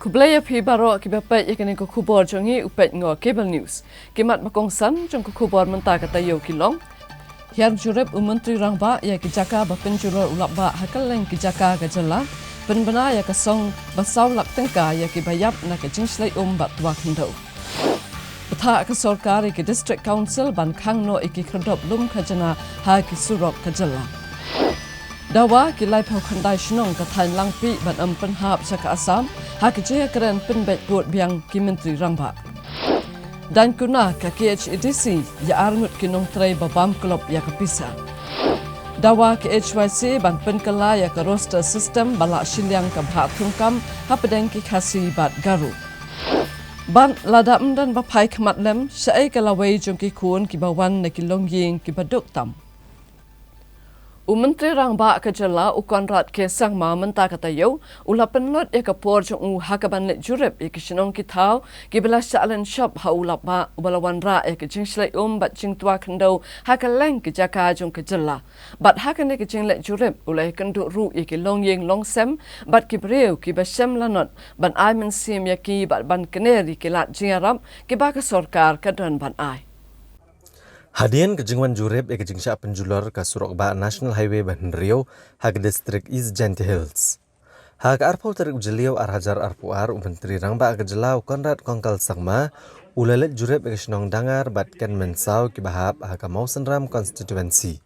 Kublaya pi baro ki bapet yakani ko kubor jongi upet ngo cable news. Kimat makong san jong ko kubor menta kata yo kilong. Hiar jurep Menteri Rangba ya ki jaka bapin juror ulap ba hakaleng ki jaka ka jela. Penbena ya ka song basau lak tengka ya ki bayap na ka jingslai bat tua khendo. Betha ka sarkar ki district council ban khang no iki khodop lum khajana ha ki surok ka jela. Dawa ki lai phau khandai shnong ka thain langpi ban ampen hap saka Assam ha ki je kren pen bet bot biang ki Menteri Rangba. Dan kuna ka KHEDC ya arngut ki nong tray babam klop ya kapisa. Dawa ki HYC ban pen kala ya ka roster system bala shiliang ka bha thungkam ha pedeng ki khasi bat garu. Ban ladam dan bapai khamat lem sai ka lawai jong ki khun ki bawan na ki longying ki baduk tam. Menteri Rangba ka jela ukonrat ke sang ma menta kata yo ulapan lot ya ka por jong hakaban le jurep ya ki shinong ki thau ki bela chalan shop ha ulap ba balawan ra ya ki jingslai bat jing tua khando hakaleng ki jaka jong ka jela bat hakan ki jing le jurep ulai kan du ru ya ki longyeng longsem bat ki breu ki basem lanot ban ai men sim ya ki bat ban keneri ki lat jingarap ki ba ka sarkar ka don ban ai. Hadian kejingwan jurep kejing sya penjulor ka Surokba National Highway Ban Rio hak district East Janti Hills. Hak arpau tarik ujeliau arhajar arpuar Menteri Rangba kejelau Konrad Kongkal Sangma ulalet jurep kesenong dangar batkan mensau kibahap hak mau senram constituency.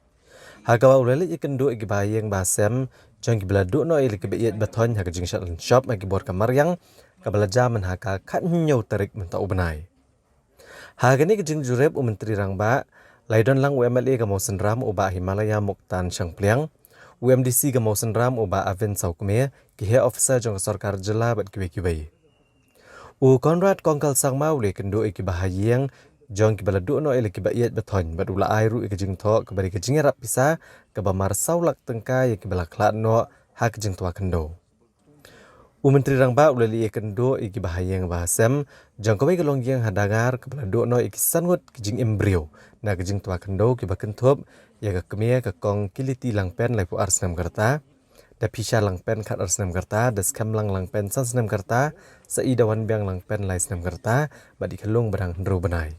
Hak ulalet ikendu ikibayeng basem jong kibladuk no ili kibiyet baton hak kejing sya shop akibor kamaryang kabelaja menhaka kat nyau tarik mentau benai. Hagani kejing jurep Menteri Rangba laidon lang UMLA kamau senram uba Himalaya Moktan Shangpliang, UMDC kamau senram uba Aven Saukme, kihe officer jong sarkar jela bat kiwe-kiwe. Konrad Kongkal Sangma ule kendo iki bahayeng jong kibaladu no ele kibayet beton bat ula airu ikejing to kebari kejing rap pisa kebamar saulak tengka ya kibalaklat no hak kejing tua kendo. Menteri Rangba ulali kendo iki bahayeng bahasem jang kawai kelongyang hadangar kebaladu no iki sanwat kejing embrio na kejing tua kendo kibakentup ya kemia kong kiliti langpen laipu arsenam karta da pisha langpen kat arsenam karta da skam langpen san senam karta saidawan biang langpen lai senam karta badi kelung berang hendro benai.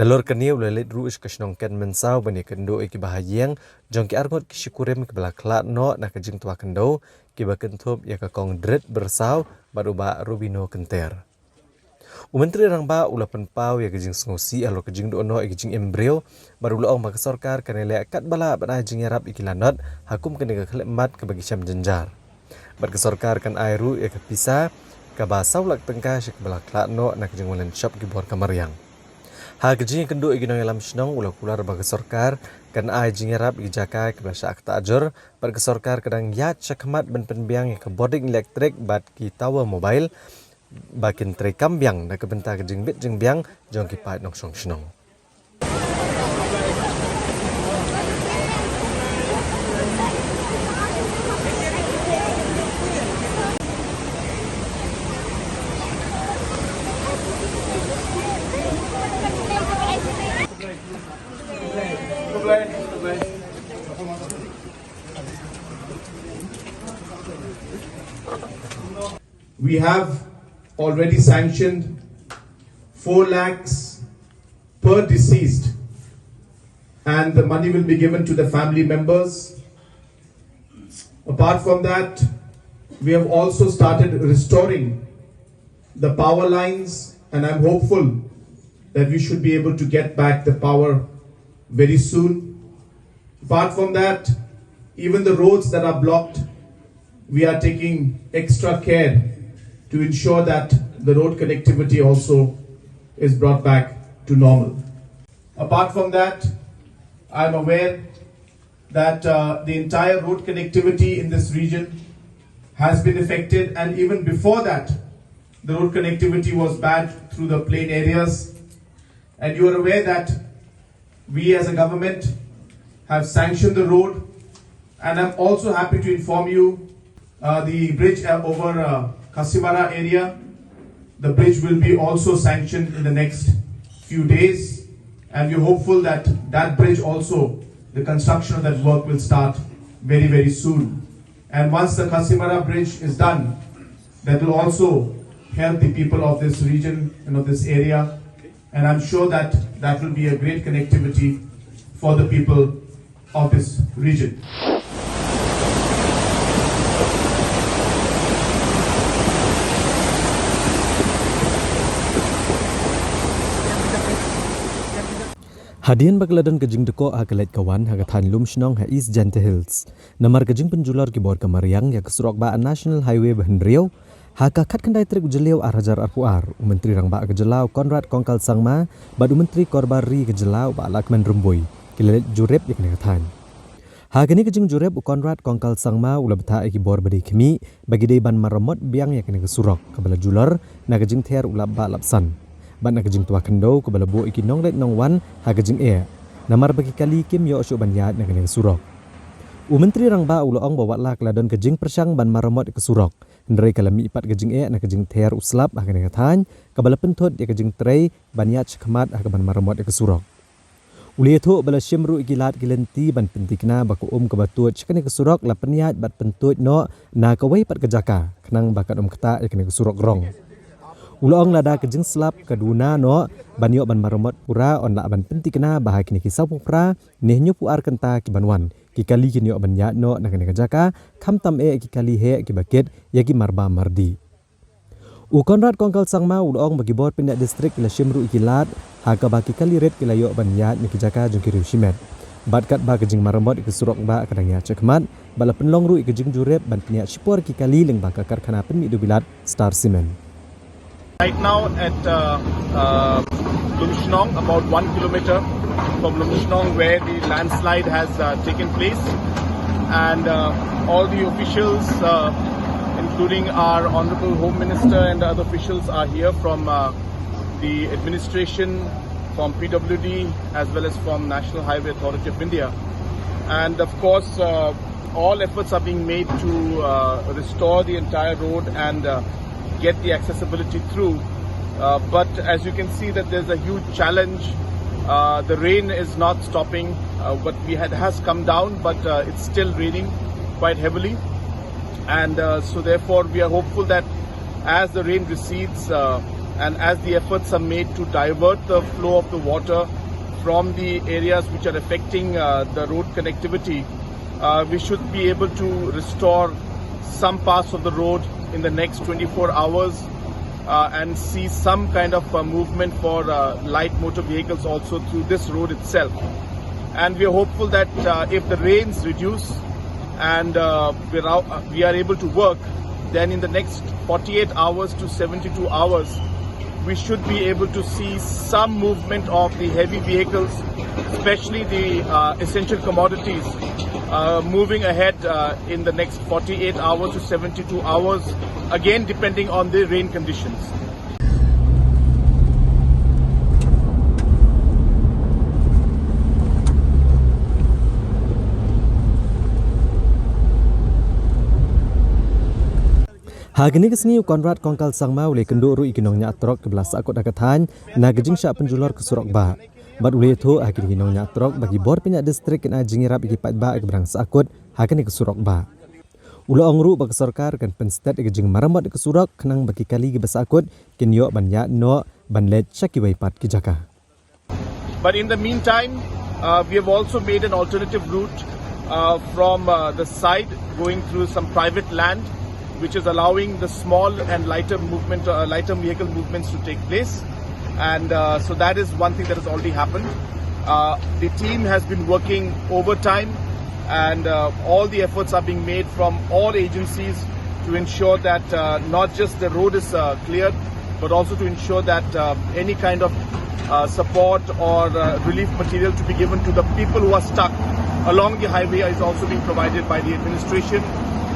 Nalor keni ulalit ruish kashnong ken mensau bani kendo iki bahayeng jong ki arngot kishikurem kebalaklat no na kejing tua kendo kibakentup ya kong dret bersau baruba rubino kenter. Menteri Rangba ulapan pau ya kejing sengosi alo kejing dono kejing embrio baru loong maka sarkar kanele kat bala bana jing yarap ikilanot hakum kene kelemat ke bagi syam jenjar. Bat ke sarkar kan airu ya kepisa kaba saulak tengka syek balaklat no na kejing walan shop kibor kamaryang. Ha kejing kendo ikinong alam shnong ulak ular bagi sarkar kan ai jing yarap ijaka ke basya akta ajur bat ke sarkar kadang yat syakmat ben penbiang ya ke boarding elektrik bat ki tower mobile bakin tray kambiang na kebenta kejing bit jeng biang jong kipat nong song shnong. We have already sanctioned 4 lakhs per deceased, and the money will be given to the family members. Apart from that, we have also started restoring the power lines, and I'm hopeful that we should be able to get back the power very soon. Apart from that, even the roads that are blocked, we are taking extra care to ensure that the road connectivity also is brought back to normal. Apart from that, I'm aware that the entire road connectivity in this region has been affected, and even before that, the road connectivity was bad through the plain areas. And you are aware that we as a government have sanctioned the road, and I'm also happy to inform you the bridge over Kasimara area. The bridge will be also sanctioned in the next few days, and we're hopeful that that bridge also, the construction of that work will start very, very soon. And once the Kasimara bridge is done, that will also help the people of this region and of this area. And I'm sure that that will be a great connectivity for the people of this region. Hadian bagladan kejing deko agalet kawan hagatan lum shnong ha East Gentle Hills. Namar kejing penjular kibor kamariang ya kesurok ba National Highway Bahan Riau. Haka kat kendai trik ujeliau arhajar arpuar. Menteri rang ba kejelau Konrad Kongkal Sangma. Badu menteri korbari kejelau ba Lakman Rumbui. Kilelet jurep ya kenegatan. Hagani kejing jurep Konrad Kongkal Sangma ula beta kibor badi kemi. Bagi deiban maromot biang ya kenegesurok. Kabala jular na kejing ter ula ba lapsan. Ban nak kejing tua kendo ke bala bu iki nong let nong wan ha kejing e namar bagi kali kim yo syu banyat nak kene surok menteri rang ba uloong bawa lak ladon kejing persang ban maromot ke surok ndrei kalami ipat kejing e nak kejing ter uslap ha kene than ke bala pentot ya kejing trei banyat chkmat ha ban maromot ke surok uli thu bala shimru ikilat kilenti ban pentikna baku ke batut chkene ke surok la peniat bat pentut no na ka wei pat kejaka kenang bakat keta ya kene ke surok rong Uloong lada kejeng selap keduna no banyo ban maromot pura on la ban penti kena bahak ni kisau pura nehnya puar kenta ki banwan ki kali kinyo ban ya no nak ne kajaka kham tam e ki kali he ki baket ya ki marba mardi u Konrad Kongkal Sangma uloong bagi bor pindak distrik la shimru ikilat ha ka baki kali red ki layo ban ya ni kajaka jung ki shimet batkat ba kejeng maromot ki surok ba kadang ya cekmat bala penlong ru kejeng jurep ban pinyak sipor ki kali leng baka karkhana penmi dubilat Star Cement. Right now at Lumshnong, about 1 kilometer from Lumshnong, where the landslide has taken place, and all the officials, including our Honorable Home Minister and the other officials, are here from the administration, from PWD, as well as from National Highway Authority of India. And of course, all efforts are being made to restore the entire road and get the accessibility through, but as you can see that there's a huge challenge. The rain is not stopping, but has come down, but it's still raining quite heavily, and so therefore we are hopeful that as the rain recedes and as the efforts are made to divert the flow of the water from the areas which are affecting the road connectivity, we should be able to restore some parts of the road in the next 24 hours and see some kind of movement for light motor vehicles also through this road itself. And we are hopeful that if the rains reduce and we are able to work, then in the next 48 hours to 72 hours, we should be able to see some movement of the heavy vehicles, especially the essential commodities, moving ahead in the next 48 hours to 72 hours, again depending on the rain conditions. Hagini kesni Konrad Kongkal Sangma ule kendo ru ikinong nya trok ke belas akot akatan na gejing sya penjular ke surok ba bad ule thu hagini kinong nya trok bagi bor pinyak distrik kena jingirap iki pat ba ke berang sakot hagini ke surok ba ule ongru bagi sarkar kan penstet gejing maramot ke surok kenang bagi kali ke besakot kinyo banyak no banlet syaki wai pat ki jaka. But in the meantime we have also made an alternative route from the side going through some private land, which is allowing the small and lighter vehicle movements to take place, and so that is one thing that has already happened. The team has been working overtime, and all the efforts are being made from all agencies to ensure that not just the road is cleared, but also to ensure that any kind of support or relief material to be given to the people who are stuck along the highway is also being provided by the administration.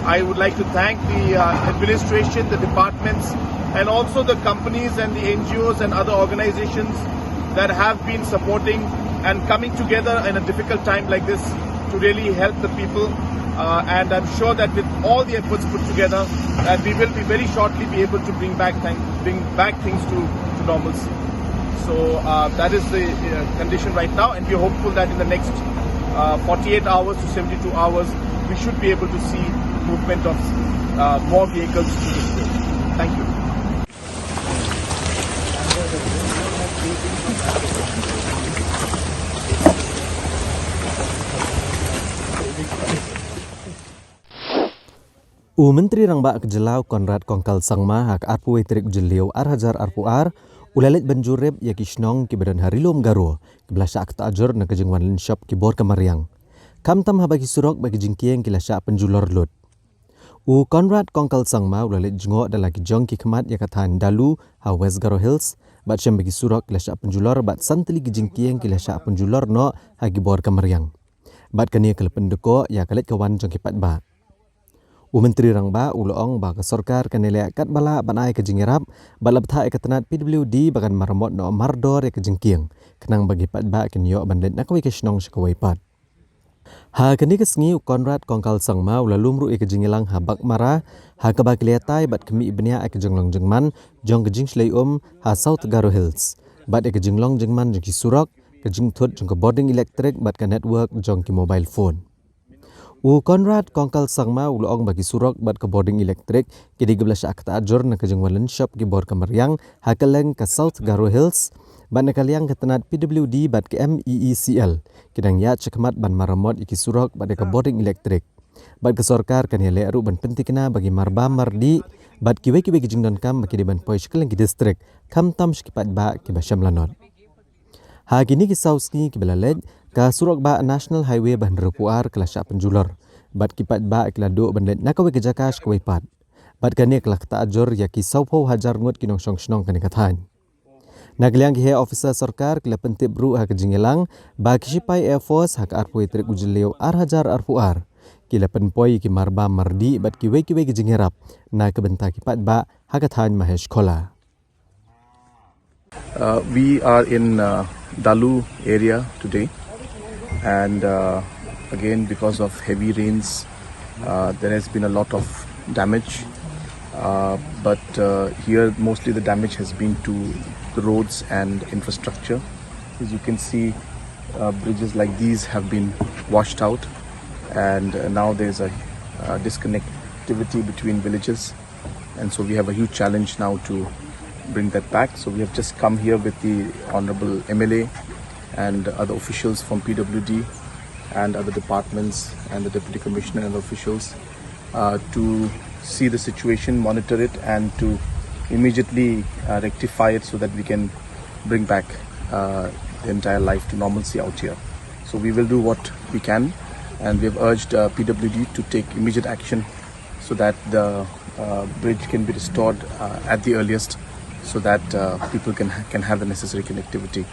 I would like to thank the administration, the departments, and also the companies and the NGOs and other organizations that have been supporting and coming together in a difficult time like this to really help the people. And I'm sure that with all the efforts put together, that we will be very shortly be able to bring back things to normalcy. So that is the condition right now, and we're hopeful that in the next 48 hours to 72 hours, we should be able to see movement of more vehicles to this road. Thank you. Menteri Rangbak Kejelau Konrad Kongkal Sangma hak arpu trik jeliau arhajar arpuar ulalit banjurib ya kisnong ki badan harilom garo kiblasha akta ajur na kejengwan linshop ki bor kamariang. Kamtam habagi surok bagi jingkieng kilasha penjulor lut. Konrad Kongkal Sangma ulalit jengok dan lagi jong ki kemat ya katahan dalu ha West Garo Hills bat syam bagi surok kilasha penjulor bat santeli ki jingkieng kilasha penjulor no hagi bor kamariang. Bat kania kelependeko ya kalit kawan jong kipat ba. Menteri Rangba uloong ba kesorkar kanele kat bala banai kejingirap balab tha ekatanat PWD bagan marmot no mardor ya kejingkieng kenang bagi pat ba kenyo bandet nakwi kesnong sekawai pat. Ha keni kesngi Konrad Kongkal Sangma ulalumru ekejingilang habak mara ha kabak liatai bat kemi ibnia ekejinglong jengman jong kejing sleium ha South Garo Hills bat ekejinglong jengman jong ki surok kejing thut jong ke boarding electric bat ka network jong ki mobile phone. Konrad Kongkal Sangma uloong bagi surok bat ke boarding elektrik kidi geblas akta ajur na kejengwalan shop ki bor kamariang hakeleng ke South Garo Hills bat nakaliang ketenat PWD bat ke MEECL kidang ya cekmat ban maramot iki surok bat ke boarding elektrik bat ke sorkar kan hele aru ban pentikna bagi marba mardi bat kiwe kejing don kam bagi ban poi sekeleng ki distrik kam tam sekipat ba ki basyam lanot. Ha kini ki sauski ki belalej ka surok ba National Highway Bandar Puar kelasya penjulor. Bat kipat ba iklado bandet nakawe kejakas kawai pat. Bat kani kelak ta ajur ya ki saupo hajar ngut kinong song kani kathan. Nagliang ki he officer sarkar kila pentip bru ha kejingelang ba kisipai Air Force hak arpui trik ujileu arhajar arpuar. Kila penpoi ki marba mardi bat kiwe kejingerap na kebenta kipat ba hakathan Mahesh Kola. We are in Dalu area today. And again, because of heavy rains, there has been a lot of damage. But here, mostly the damage has been to the roads and infrastructure. As you can see, bridges like these have been washed out, and now there's a disconnectivity between villages, and so we have a huge challenge now to bring that back. So we have just come here with the Honorable MLA and other officials from PWD and other departments and the Deputy Commissioner and officials to see the situation, monitor it, and to immediately rectify it so that we can bring back the entire life to normalcy out here. So we will do what we can, and we have urged PWD to take immediate action so that the bridge can be restored at the earliest, so that people can have the necessary connectivity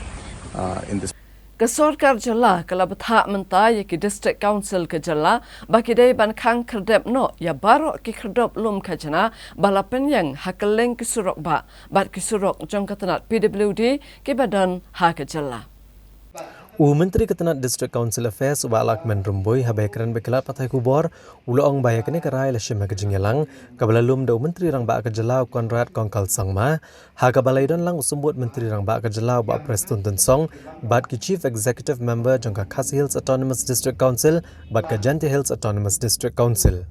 in this. Kesorkar jala kala betha menta ya ki district council ke jala baki dai ban khang kredep no ya baro ki kredop lum khajana balapen yang hakeleng ki surok ba bat ki surok jong katanat PWD ki badan ha ke jala. Menteri Ketenat District Council Affairs Balak Menrumboi habaikan bekala patai kubor uloong bayakane kerai lasim kejingelang kabalalum da Menteri Rangbak Kejelau Konrad Kongkal Sangma ha kabalaidon lang usumbut Menteri Rangbak Kejelau ba Preston Tensong bat ki Chief Executive Member jangka Khasi Hills Autonomous District Council bat ka Janti Hills Autonomous District Council.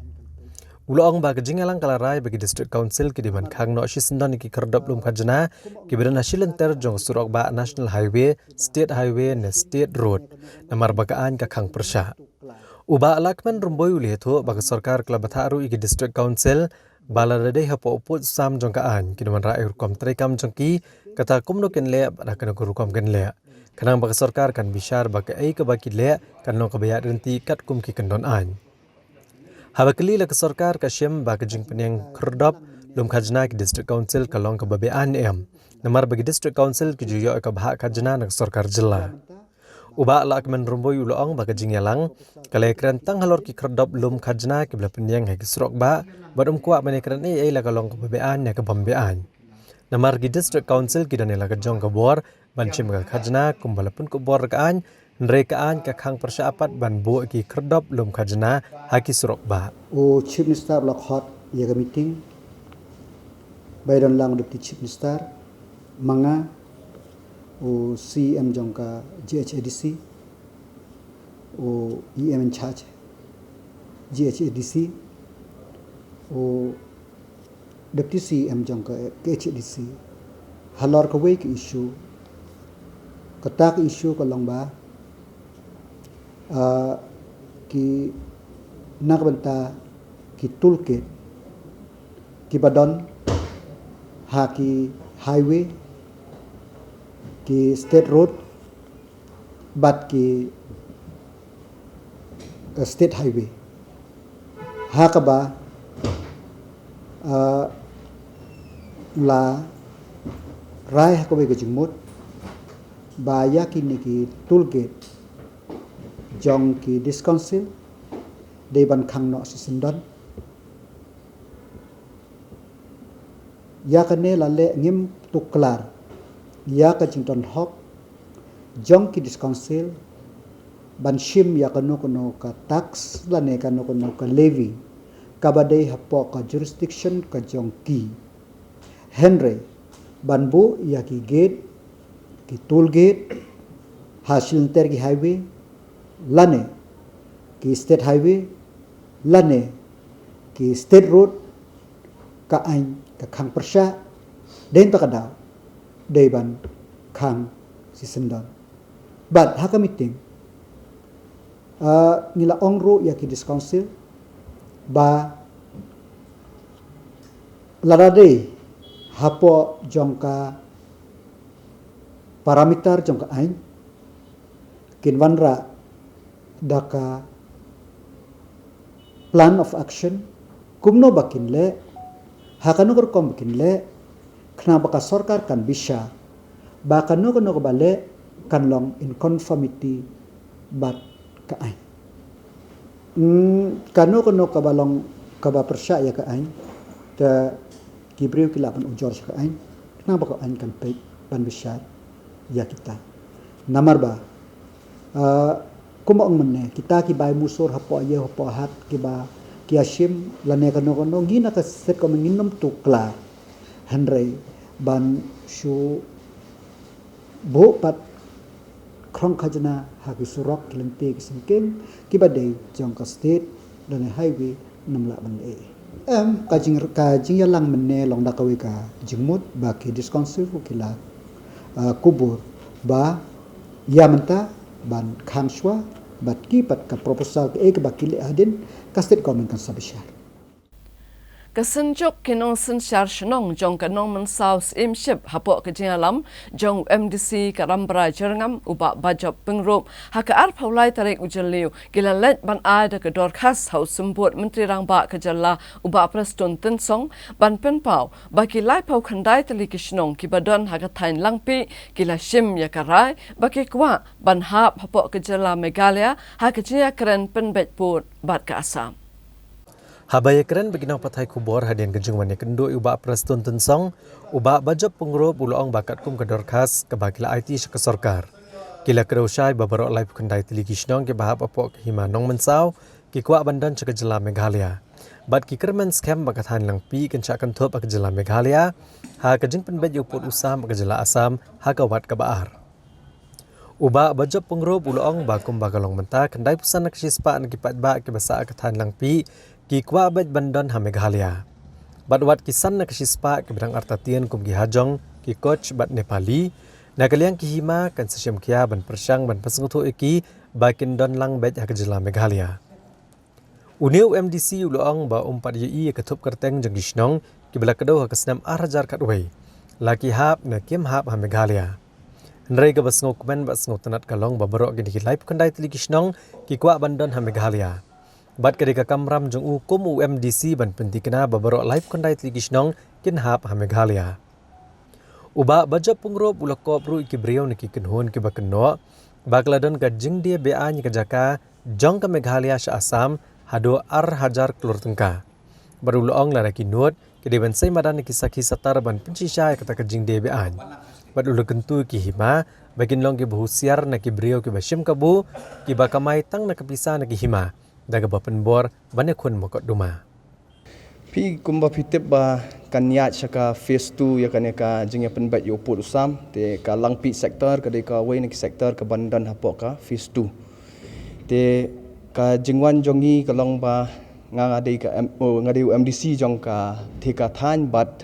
Uloong ba kejingelang kalarai bagi District Council ki diman khang no sisendon ki kerdop lum khajana ki bedan hasilenter jong surok ba National Highway, State Highway ne State Road namar bagaan ka khang persya. Uba Lakman Rumboi ulitho ba sarkar klabatharu ki District Council baladade hapo uput sam jong kaan ki diman rae hukum trekam jong ki kata kumno ken le ba kan hukum ken le kanang ba sarkar kan bishar ba ka ai ka ba ki le kan no ka bayat renti kat kum ki kendon an. Habakali la kesorkar kasyem ba kejing penyang kerdop lum khajna ki District Council kalong ka babean em namar bagi District Council ki juyo ka bahak khajna nak sorkar jilla. Uba Lakman Rumboi uloong ba kejing yalang kalai krentang halor ki kerdop lum khajna ki bla penyang ha kisrok ba badum kuat menekran ai la kalong ka babean ya ka bambean. Namar ki District Council ki danela ka jong ka bor banchim ka khajna kumbalapun ko bor kaan Rekaan ka khang persyapat ban bu ki kerdop lum khajna haki surok ba. Chief Minister Blackheart ya ka meeting. Baydan lang Deputy Chief Minister manga CM jongka GHADC EM in charge GHADC Deputy CM jong ka HDC halor ka way ki issue kata ki issue ka long ba ki nakbanta ki toolkit ki badon ha ki highway ki state road bat ki state highway ha ka ba la rai ha ko be jingmut ba yakin ki toolgate jong ki discouncil de ban khang no sisindon yakane la le ngim tuklar yak jington hok jong ki discouncil ban shim yakano kono ka tax la ne kano kono ka levy kabadai hapo ka jurisdiction ka jong ki henry banbu yaki gate ki toll gate hasil ter ki highway lane ki state highway lane ki state road ka ain ka khang persya den ta kada deban khang sisendon but haka meeting nila ongro yaki discouncil ba larade hapo jongka parameter jongka ain kinwanra daka plan of action kumno bakin le hakano kom bakin le khna baka sarkar kan bisa bakano kono bale kan long in conformity but ka ain kano kono kabalong kaba persya ya ka ain ta kibriu kilapan ujor ka ain kenapa ka ain kan pe ban bisa ya kita namar ba kumong menne kita ki bay musur hapo ye hapo hat ki ba ki asim lane kano kono gina ka set ko menginom tukla henry ban shu bo pat krong khajna hagi surok kilente kisingkem kibadai jongka state dan highway namla bande kajing yalang menne long dakawe ka jingmut baki diskonsil kila kubur ba yamanta ban khangswa bat kipat ka proposal ke bakile adin ka state government kan sabishar Kasenjok kinong sensyar shenong jong kanong mensaus imship hapok kejingalam jong MDC karambra jerngam ubak bajop pengrop haka arpaulai tarik ujaliu gila let ban ada ke dorkas haus sembut menteri rangba kejala ubak preston tensong ban penpau baki lai pau khandai tali kishnong kibadon haka tain langpi gila shim yakarai baki kwa ban hap hapok kejala Meghalaya haka jinya keren penbet put bat ke Assam. Habaya keren beginang patai kubor hadian kejungwan kendo ubak preston tensong ubak bajop pengurup uloong bakat kum kedor khas kebakila IT ke sarkar. Kila kerosyai babarok live kendai teligi shnong ke bahap apok himanong mensau ki kuak bandan ke jela Meghalaya. Bat ki kermen scam bakat han lang pi kencak kentop ke jela Meghalaya ha kejeng penbet yuput usam ke jela Assam ha kawat ke baar. Ubak bajop pengurup uloong bakum bagalong mentah kendai pusan nak sispa nak kipat bak ke basa ke han lang pi ki kwa bet bandon ha Meghalaya. Bat wat kisan na kasispa ke bidang artatian kum ki hajong ki coach bat Nepali na kaliang ki hima kan sesyam kia ban persyang ban pasengutu iki bakin don lang bet ha kejela Meghalaya. Uniu MDC uloong ba umpat yi ketup kerteng jeng gisnong ki bela kedo ha kesenam arjar katway. Laki hap na kim hap ha Meghalaya. Nrei ke basngo kumen basngo tenat kalong babarok gini ki live kandai tili gisnong ki kwa bandon ha Meghalaya. Bat kedeka kamram jong ukum UMDC ban pentikna babarok live kondai tligisnong kinhap ha Meghalaya. Uba bajap pungrop ulakop ru ikibriau niki kenhun ki bakeno bakladon ka jing dia ba ni kajaka jong ka Meghalaya sha Assam hado hajar klur tengka. Baru loong laraki nuot kede ban sai madan ki sakhi satar ban pencisai kata ka jing dia ba. Bat ulu kentu ki hima bagin long ki behusiar na kibriau ki bashim kabu ki bakamai tang na kapisa na ki hima. Daga bapen bor banyak kun mokot duma. Pi kumba pitip ba kanyat saka phase 2 ya kaneka jingya penbat yo put usam te ka langpi sektor ka de ka wei neki sektor ka bandan hapok ka phase 2 te ka jingwan jongi kalong ba ngadai ka ngadai MDC jong ka thika than bat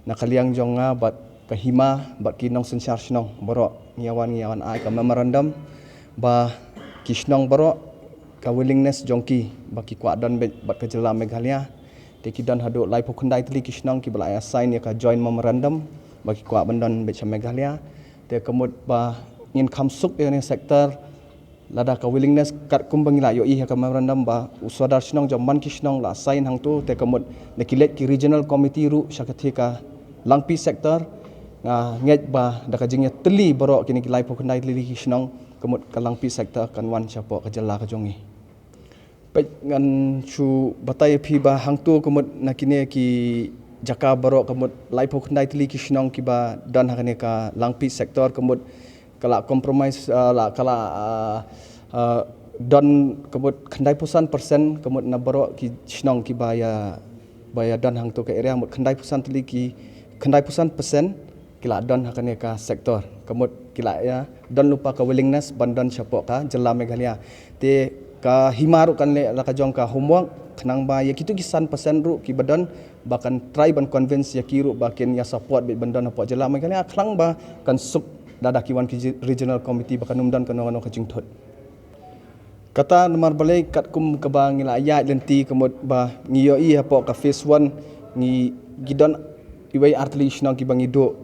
nakaliang jong nga bat kahima bat kinong sensar snong boro ngiawan ai ka memorandum ba kisnong boro ka willingness jongki ba ki kwa dan bat ka jela Meghalaya te ki dan hadu lai phokhandai tli kisnong ki bala assign ya ka joint memorandum ba ki kwa bandan be Meghalaya te kemud ba ngin khamsuk ni sektor lada ka willingness kat kumbang la yo I ka memorandum ba usodar snong jaman kisnong la sign hang tu te kemud nekilet ki regional committee ru syakathi ka langpi sektor nget ba da ka jingya teli boro kini ki lai phokhandai tli kisnong kemud ka langpi sektor kan wan chapo ka jela ka jongi pe ngan chu batai phi ba hang tu kemud nakine ki jaka boro kemud lai phokhandai tli kisnong ki ba dan hakane ka langpi sektor kemud kala compromise la kala don kemud khandai pusan persen kemud na boro ki snong ki baya dan hang tu ke area mud khandai pusan tli ki khandai pusan persen kila don hakane ka sektor kemud kila ya don lupa ka willingness bandan chapo ka jela Meghalaya te ka himaru kan le la ka jong ka homework khnang ba ya kitu kisan persen ru ki badan bahkan try ban convince ya kiru bakin ya support bit bandan hapo jela Meghalaya khlang ba kan suk dada kiwan ki regional committee bahkan umdan kan ono ka jingthot kata nomor balai kat kum ka ba ngila ayat lenti kemud ba ngiyo I hapo ka phase 1 ngi gidon iwai artli snong ki bangi do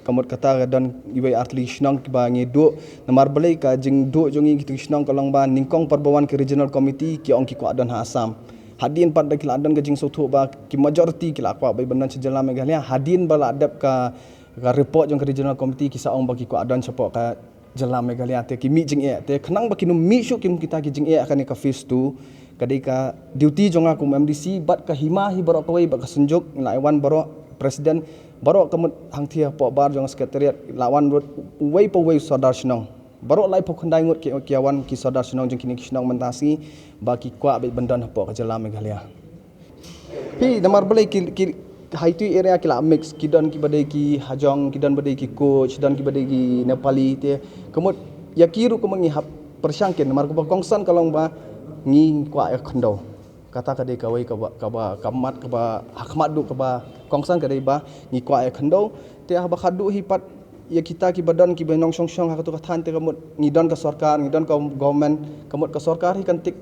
kemud kata dan iwai artli snong ki bangi do nomor balai ka jing do jongi ki snong kalong ba ningkong perbawan ki regional committee ki ong ki ko adon ha Assam hadin pad da kila adon ka jing sotu ba ki majority kila kwa bai bandan sejela Meghalaya hadin bala adap ka report jong regional committee kisa ong bagi ko adon chapo ka jela Meghalaya te ki mi jing te khnang ba kinu mi shu kim kita ki jing akan ka phase 2 kadai ka duty jong aku MDC bat ka hima hi baro kawai ba ka sunjuk laiwan baro presiden baro kamut hang thia po bar jong secretariat lawan wei po wei sodar snong baro lai phokhandai ngut ki kiawan ki sodar snong jong kini snong mentasi ba ki kwa be bandan po ka jela Meghalaya hi namar balai ki haitu area kila mix kidan ki badai ki hajong kidan badai ki coach dan ki badai ki Nepali te kemud yakiru kemengi hap persangkin mar ko kongsan kalong ba ngi kwa khando kata kadai kawai ka ba kamat ka ba hakmat du ka ba kongsan kadai ba ngi kwa khando te ha ba khadu hipat ya kita ki badan ki benong song song ha tu ka than te kemud ngi don ka sarkar ngi don ka government kemud ka sarkar hi kan take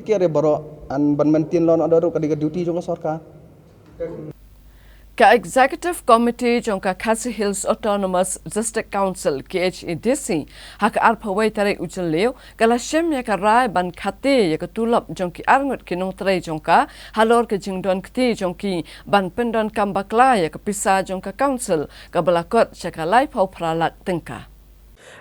care baro an ban maintain lon order kadai ka duty jong sarkar Ka Executive Committee jong ka Khasi Hills Autonomous District Council KHEDC hak arphawai tare ujal leo kala shem ya ka rai ban khate ya ka tulap jong ki arngot kinong trai jong ka halor ka jingdon kti jong ki ban pendon kambakla ya ka pisa jong ka council ka balakot chaka lai phau phralak tengka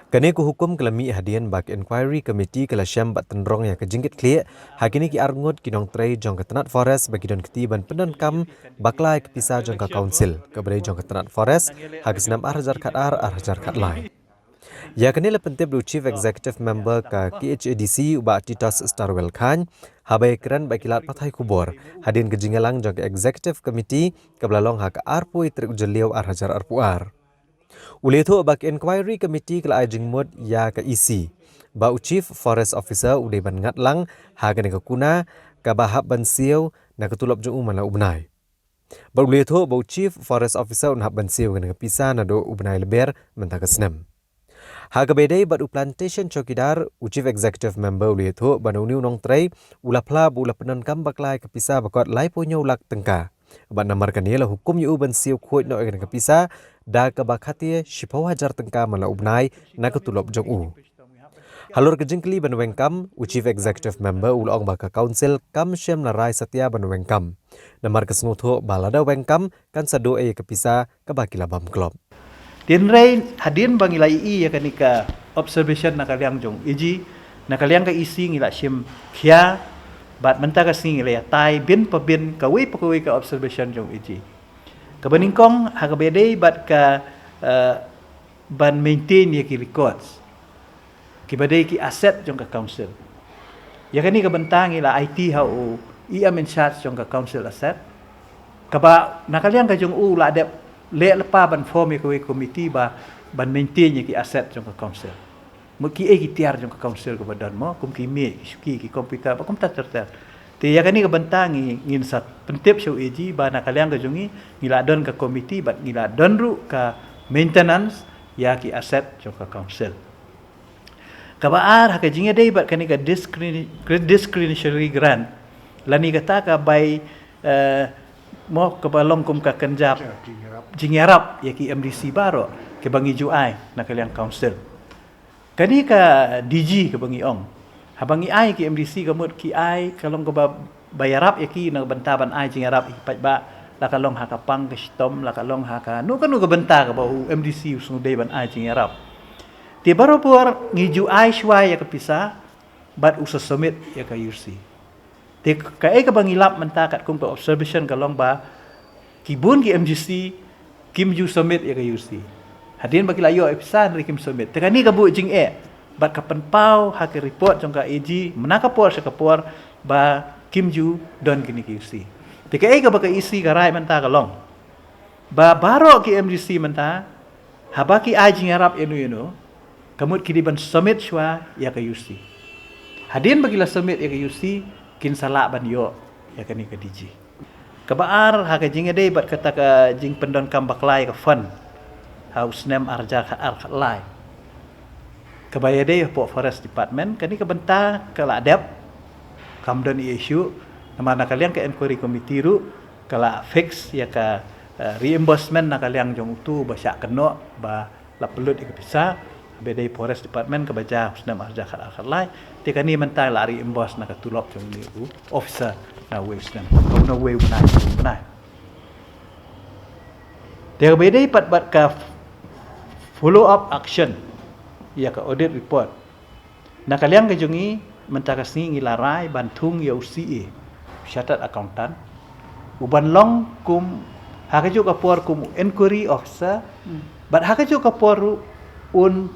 Kani ku hukum kelami hadian bak inquiry committee kala syam bat tenrong yang kejingkit klik hakini ki arngut kinong tray jong ketenat forest bagi don ketiban pendon kam baklai kepisah jong ka council keberai jong ketenat forest hak senam arjar kat lai. Ya kani le pentip du chief executive member ka KHADC uba Titus Starwell Khan habai keran bakilat pathai kubor hadin kejingalang jong ka executive committee kebelalong hak arpui trik jeliau arhajar arpuar. Uleto bak inquiry committee kala ajing mod ya ka isi ba chief forest officer ude ban ngatlang ha ka kuna ka bahab ban siu na ketulop jong umana ubnai ba uleto ba chief forest officer unha ban siu ka pisa na do ubnai leber menta ka senam ha ka bedai ba plantation chokidar chief executive member uleto ba uniu nong trai ulapla bu lapenan kam baklai ka pisa bakot lai punyo ulak tengka ba namar kanila hukum yu ban siu khoi no ka pisa da ka bakhati shipau hajar tengka mala ubnai na ketulop jong u halor kejingkli ban wengkam chief executive member ulong baka council kam shem na rai satya ban wengkam namar kesnutho balada wengkam kan sado e kepisa ka bakila bam klop tin rai hadin bangilai I ya kanika observation nakaliang jong iji nakaliang ka isi ngila shim khia bat menta ka sing ngila tai bin pa bin ka wi ka observation jong iji kabaningkong hakabedei bat ka ban maintain ya ki records kibadai ki asset jong ka council ya kani ka bentang ila IT how ia men charge jong ka council asset kaba nakaliang ka jong u la de le lepa ban form ya ka committee ba ban maintain ya ki asset jong ka council mo ki e ki tiar jong ka council ka badan mo kum ki me ki komputer ba kum ta terter Ti ya kani kebentang ngin sat pentip show eji ba na kaliang ke jungi ngila don ke komiti bat ngila don ru ka maintenance ya ki aset jo ka council. Kabaar ha ke jinge dei bat kani ka discretionary grant lani kata ka by mo ke balong kum ka kenjap jingerap ya ki MDC baro ke bangi juai na kaliang council. Kani ka DG ke bangi ong. Habangi ai ki MDC kamut ki ai kalong ko ba bayarap ya ki na bentaban ai jingerap ipat ba la kalong ha ka pang ke stom la kalong ha ka nu ka benta ka ba MDC usung dei ban ai jingerap. Ti baro por ngiju ai shwai ya ka pisa bat usa summit ya ka UC. Ti ka ai ka bangilap mentakat kum ka observation kalong ba kibun ki MGC kim ju summit ya ka UC. Hadin bagi layo episan ri kim summit. Tekani ka bu jing bat kapan pau hak report jong ka AG menaka por sa kapor ba kimju don kini QC. Tika ka baka isi ka rai menta ka long. Ba baro ki MDC menta habaki ajing harap inu kamut kini ban summit shwa ya ka UC. Hadin bagila summit ya ka UC kin salak ban yo ya kani ka DG. Kabaar hak jing ade bat kata ka jing pendon kam baklai ka fund. Haus nem arja ka arlai. Kabaya deh po forest department kani kebenta kala adep kamdon issue nama nakaliang ke inquiry committee ru kala fix ya ka reimbursement nakaliang jong tu basya keno ba la pelut ikapisa bedai forest department kebaja usnam arja khalai te kani menta la reimburs nak tulok jong ni officer na wisdom no way unai te bedai pat ka follow up action ya ka audit report na kaliang ke jungi mentakasni ngilarai bantung ya UCE chartered accountant uban long kum hakajo ka por kum inquiry officer but hakajo ka por un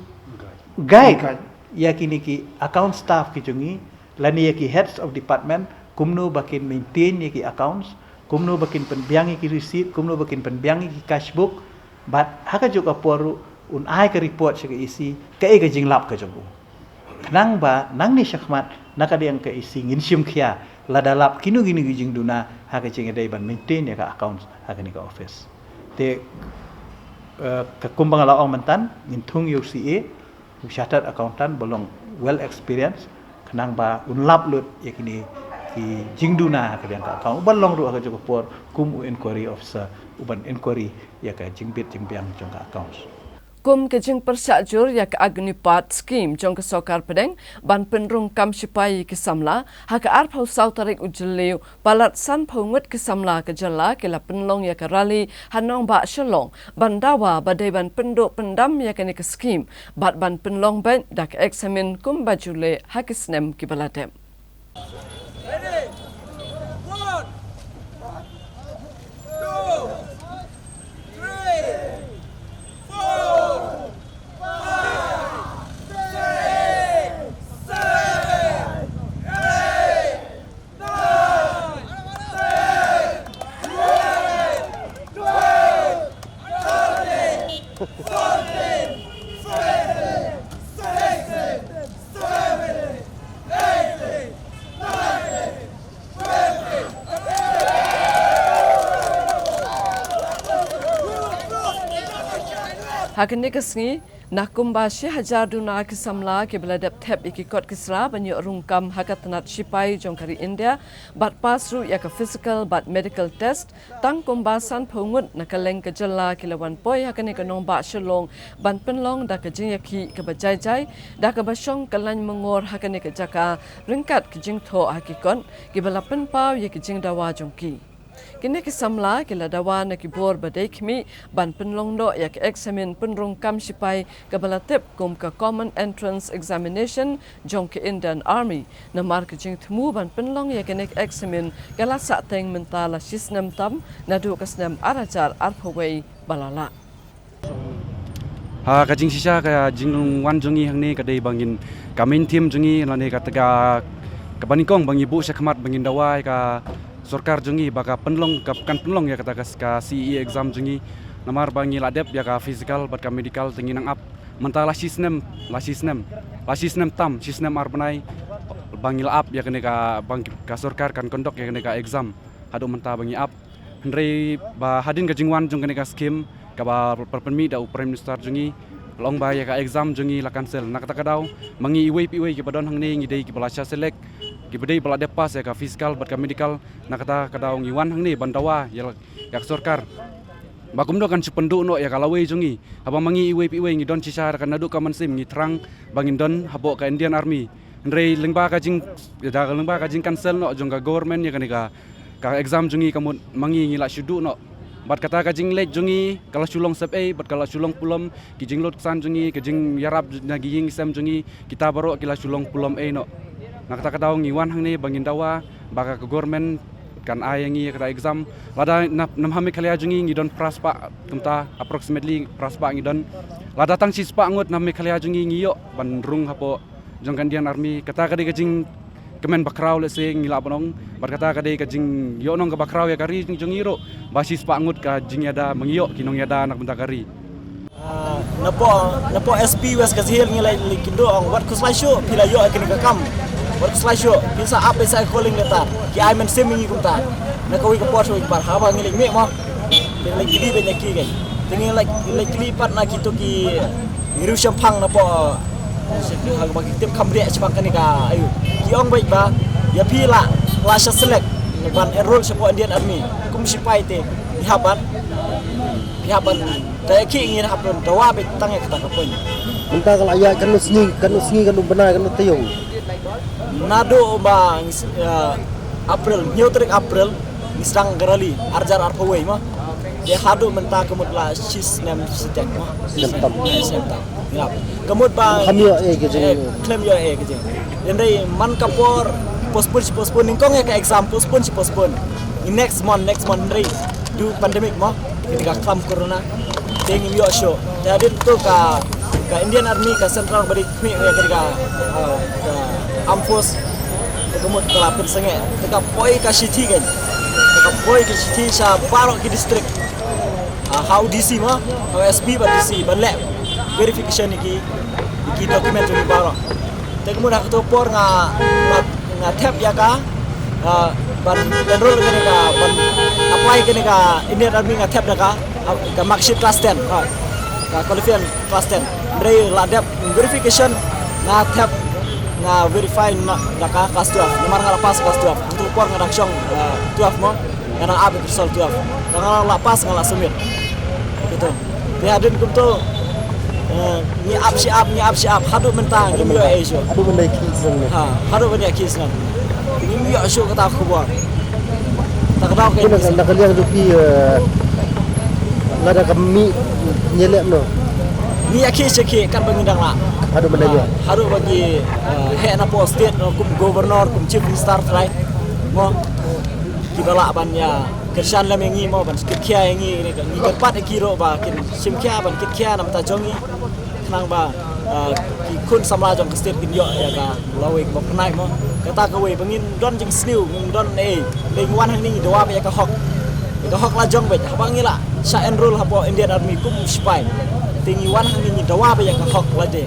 guide ya kini ki account staff ki jungi lani ya ki heads of department kumno bakin maintain ya ki accounts kumno bakin penbiangi ki receipt kumno bakin penbiangi ki cash book but hakajo ka por un ai ka report sa isi ka jing lap ka jogu nang ba nang ni syakmat nakadiang ka isi ngin sim khia la dalap kinu gini jing duna ha ka jing dai ban maintain ya ka accounts ha ka ni ka office te ka kumbang la ong mentan ngin thung UCA chartered accountant bolong well experience kanang ba un lap lut ya kini ki jing duna ka diang ka account ban long ru ka jogu por kum inquiry officer uban inquiry ya ka jing bit jing biang jong ka accounts. Kum kejing persakjur ya ke Agnipat scheme jong ke Sokar Pedeng ban penrung kam sipai ke Samla ha ke arpau sautarik ujeliu palat san pungut ke Samla ke jala ke la penlong ya ke rali hanong ba shalong ban dawa badai ban penduk pendam ya ke ni ke scheme bat ban penlong ban dak eksamen kum bajule ha ke snem ke baladem. Hakin kesni nakum bashi hajar duna ke Samla ke beladap tap ikikot kesra banyak rungkam hakat tenat sipai jongkari India bat pasru ya ke physical bat medical test tang kumbasan pungut nakaleng ke jela ke lawan poi hakan ke nong ba shalong ban penlong da ke jingyaki ke bajai da ke basyong kalan mengor hakan ke jaka ringkat ke jing tho hakikon ke balapen pau ya ke jing dawa jongki. Kini ke Samla ke ladawa na kibor badai kami ban penlong do ya ke eksamen penrung kam sipai ke balatip kum ke common entrance examination jong ke Indian Army na mar ke jing temu ban penlong ya ke nek eksamen ke la sa teng mentala sisnem tam na du kasnem arajar arpawai balala. Ha ka jing sisa ka jing wan jungi hang ni ka dei bangin kamin team jungi lane ka taga ka banikong bangi bu sakmat bangin dawai ka Sorkar jungi baka penlong kan penlong ya kata ka CE exam jungi namar bangi ladep ya ka physical bat ka medical tinggi nang up mentala sisnem tam sisnem arbanai bangil up ya kene ka sarkar kan kondok ya kene ka exam hadu menta bangi up hendrei ba hadin ka jingwan jong kene ka skim ka ba perpenmi da prime minister jungi long ba ya ka exam jungi la cancel nak kata kadau mangi iwe ki badon hang ne ngi dei ki balasha select ki bedei bala depas ya ka fiskal bat ka medical nak kata kadau ngi wan hang ne bandawa ya sarkar bakum do kan supendu no ya kalawei jungi abang mangi iwe ngi don cisar kan nadu ka mansim ngi terang bangin don habo ka Indian Army ndrei lengba ka jing da lengba ka jing cancel no jong ka government ya ka exam jungi kamu mangi ngi la shudu no bat kata ka jing lek jungi kala sulong sep bat kala sulong pulom ki jing lot san jungi ki jing yarab nagi ying sem jungi kita baro kila sulong pulom no nak kata kadau ngi wan hang ne bangin dawa baka ka government kan ayangi kata exam lada nam hami khalia jungi ngi don praspa tumta approximately praspa ngi don lada tang sispa ngut nam khalia jungi ngi yo ban rung hapo jongkan Indian Army kata kade kajing kemen bakrau le se ngi la bonong bar kata kade kajing yo nong ka bakrau ya kari jungi ro ba sispa ngut ka jing yada mengiyo kinong yada anak bentar kari napo SP West Kazil ngi lai kindo ong wat kuslai show pila yo akini ka kam wat kuslai show bisa apa saya calling letar ki ai men semingi kumta na kawi ka pot wi bar haba ngi me mo den lai gidi be nyaki gai tingi lai klipat na kito ki miru shampang na po hang bagi tim kamri sebab kan ka ayu ki ong baik ba ya pila lasha select ban enroll sepo Indian Army kum sipai te dihaban kaya ki ingin happen dawa be tang ya kata kapon minta kalau ayah kan usni kan benar kan tayong nado ba April nyotrik April misrang garali arjar arpawai ma dia hadu menta kemud la sis nem sitek ma sentam kemud ba claim yo ke je dendai man kapor postpone ningkong ya ke exam postpone in next month ndai du pandemic ma ketika klam corona tengi yo show jadi tu ka Indian Army ka Central bari mi ya ketika ampos kemud kelapin senge ketika poi ka city kan ketika poi ka city sa barok ki district how DC ma how SB ba DC ba lab verification iki document ni barok tekmud hak to por nga tap ya ka ban enroll kene ka ban apply kene ka Indian Army nga tap ka marksheet class 10 ka qualification class 10 ndrei la dep verification nga tap nga verify na ka class 12 nomor nga pas class 12 tu por nga daksyong 12 mo nga abi result 12 nga la pas nga la submit gitu dia adin kum to ni up hadu mentang ni yo aisyo hadu benda kisang hadu benda kisang ni yo show kata aku buat tak tahu kayak ni nak lihat rupi lada kami nyelek no ni akis kan pengundang lah hadu benda yo hadu bagi head na post state no kum governor kum chief minister right mo kibala ban ya kersan lam yang mo ban kitkia yang ni kepat kiro ba kin simkia ban kitkia nam ta jongi nang ba ki kun samla jong state kin yo ya ka lawe ko naik mo kata ka we bangin don jing sniu don ling wan hang ni doa ya ka hok la jong ba bangi la sa enroll hapo Indian Army kum spy tingi wan hang ni doa ya ka hok la de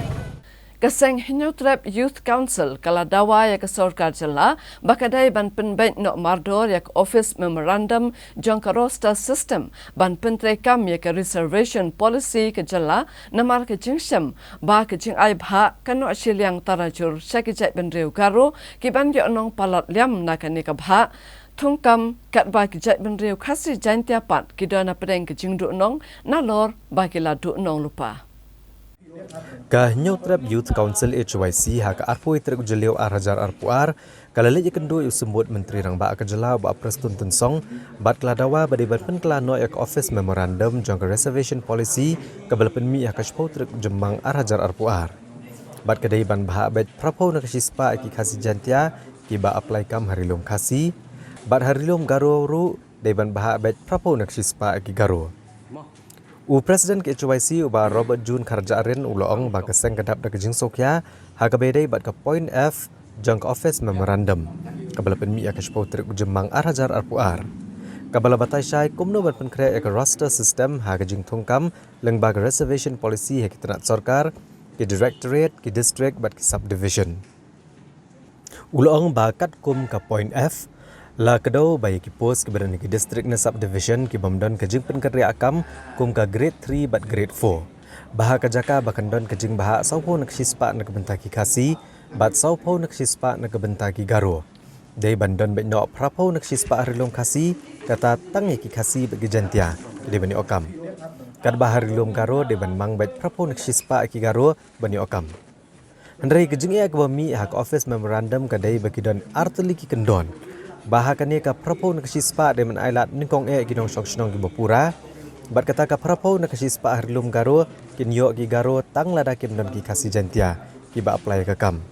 Kaseng Hinyotrap Youth Council kala dawa ya ke sarkar jela bakadai ban penbait no mardor ya ke office memorandum jangka roster system ban pentrekam ya ke reservation policy ke jela namar ke jingsham ba ke jing ai bha kanu asiliang tarajur sakijai benreu garo ki ban yo nong palat liam na kan ka bha thungkam kat ba ki jai benreu khasi jantia pat ki dana pedeng ke jingdu nong nalor ba ki la du nong lupa Ka Hinyotrap Youth Council HYC hak arpo itrek jelio arhajar arpuar kalale ikendo usembut menteri rang ba akajela ba prestun tensong bat kladawa bade bat penklano yak office memorandum jangka reservation policy kabel penmi yak kaspo trek jembang arhajar arpuar bat kadai ban bah bet prapo nakasispa ki khasi jantia ki ba apply kam harilom khasi bat harilom garo ru deban bah bet prapo nakasispa ki garo Presiden ke HYC uba Robert Jun Karjaarin uloong ba keseng kadap da kejing sokya hakabedai bat ka point F jangka office memorandum kabala penmi ya kaspo trek jembang arhajar arpuar kabala batai syai kumno bat penkre ek roster system ha kejing thongkam lengba reservation policy ha kitanat sarkar ki directorate ki district bat ki subdivision Ulang bakat kum ke point F, la kedau bayi ki pos ke berani ki district na subdivision ki bamdon ke jing penkerja akam kum ke grade 3 but grade 4. Bahak kajaka bakan don ke jing bahak saupo nak sispa nak bentaki kasi, bat saupo nak sispa nak bentaki garo. Dai bandon bet nok prapo nak sispa harilom kasi, kata tangi ki kasi bagi jantia, di bani okam. Kad bahar harilom garo de ban mang bet prapo nak sispa ki garo bani okam. Hendrai kejing ia kebami hak office memorandum kadai bagi don arteli ki kendon. Bahakane ka prapo nak sispa de man ailat ningkong ki dong sok snong ki bapura. Bat kata ka prapo nak sispa harilom garo kinyo ki garo tang lada kim don ki kasi jantia ki ba apply ka kam.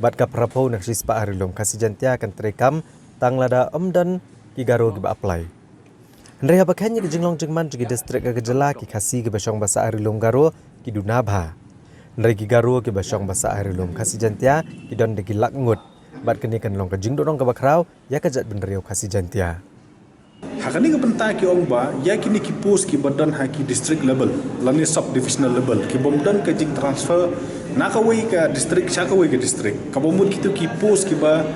Bat ka prapo nak sispa harilom kasi jantia kan terekam tang lada omdan ki garo ki ba apply. Hendrai habakanya ki jinglong jingman ki distrik ka gejala ki kasi ki basong basa harilom garo ki dunabha. Dari garo ke basong basa harilum kasi jantia idon de gilak ngut bat kini kan long kajing dorong ke bakrau ya kajat beneriau kasi jantia hakani ke pentai ki ongba ya kini ki post ki badan haki district level lani sub divisional level ki bomdan kajing transfer nakawai ke district syakawai ke district kabomud kitu ki post ki ba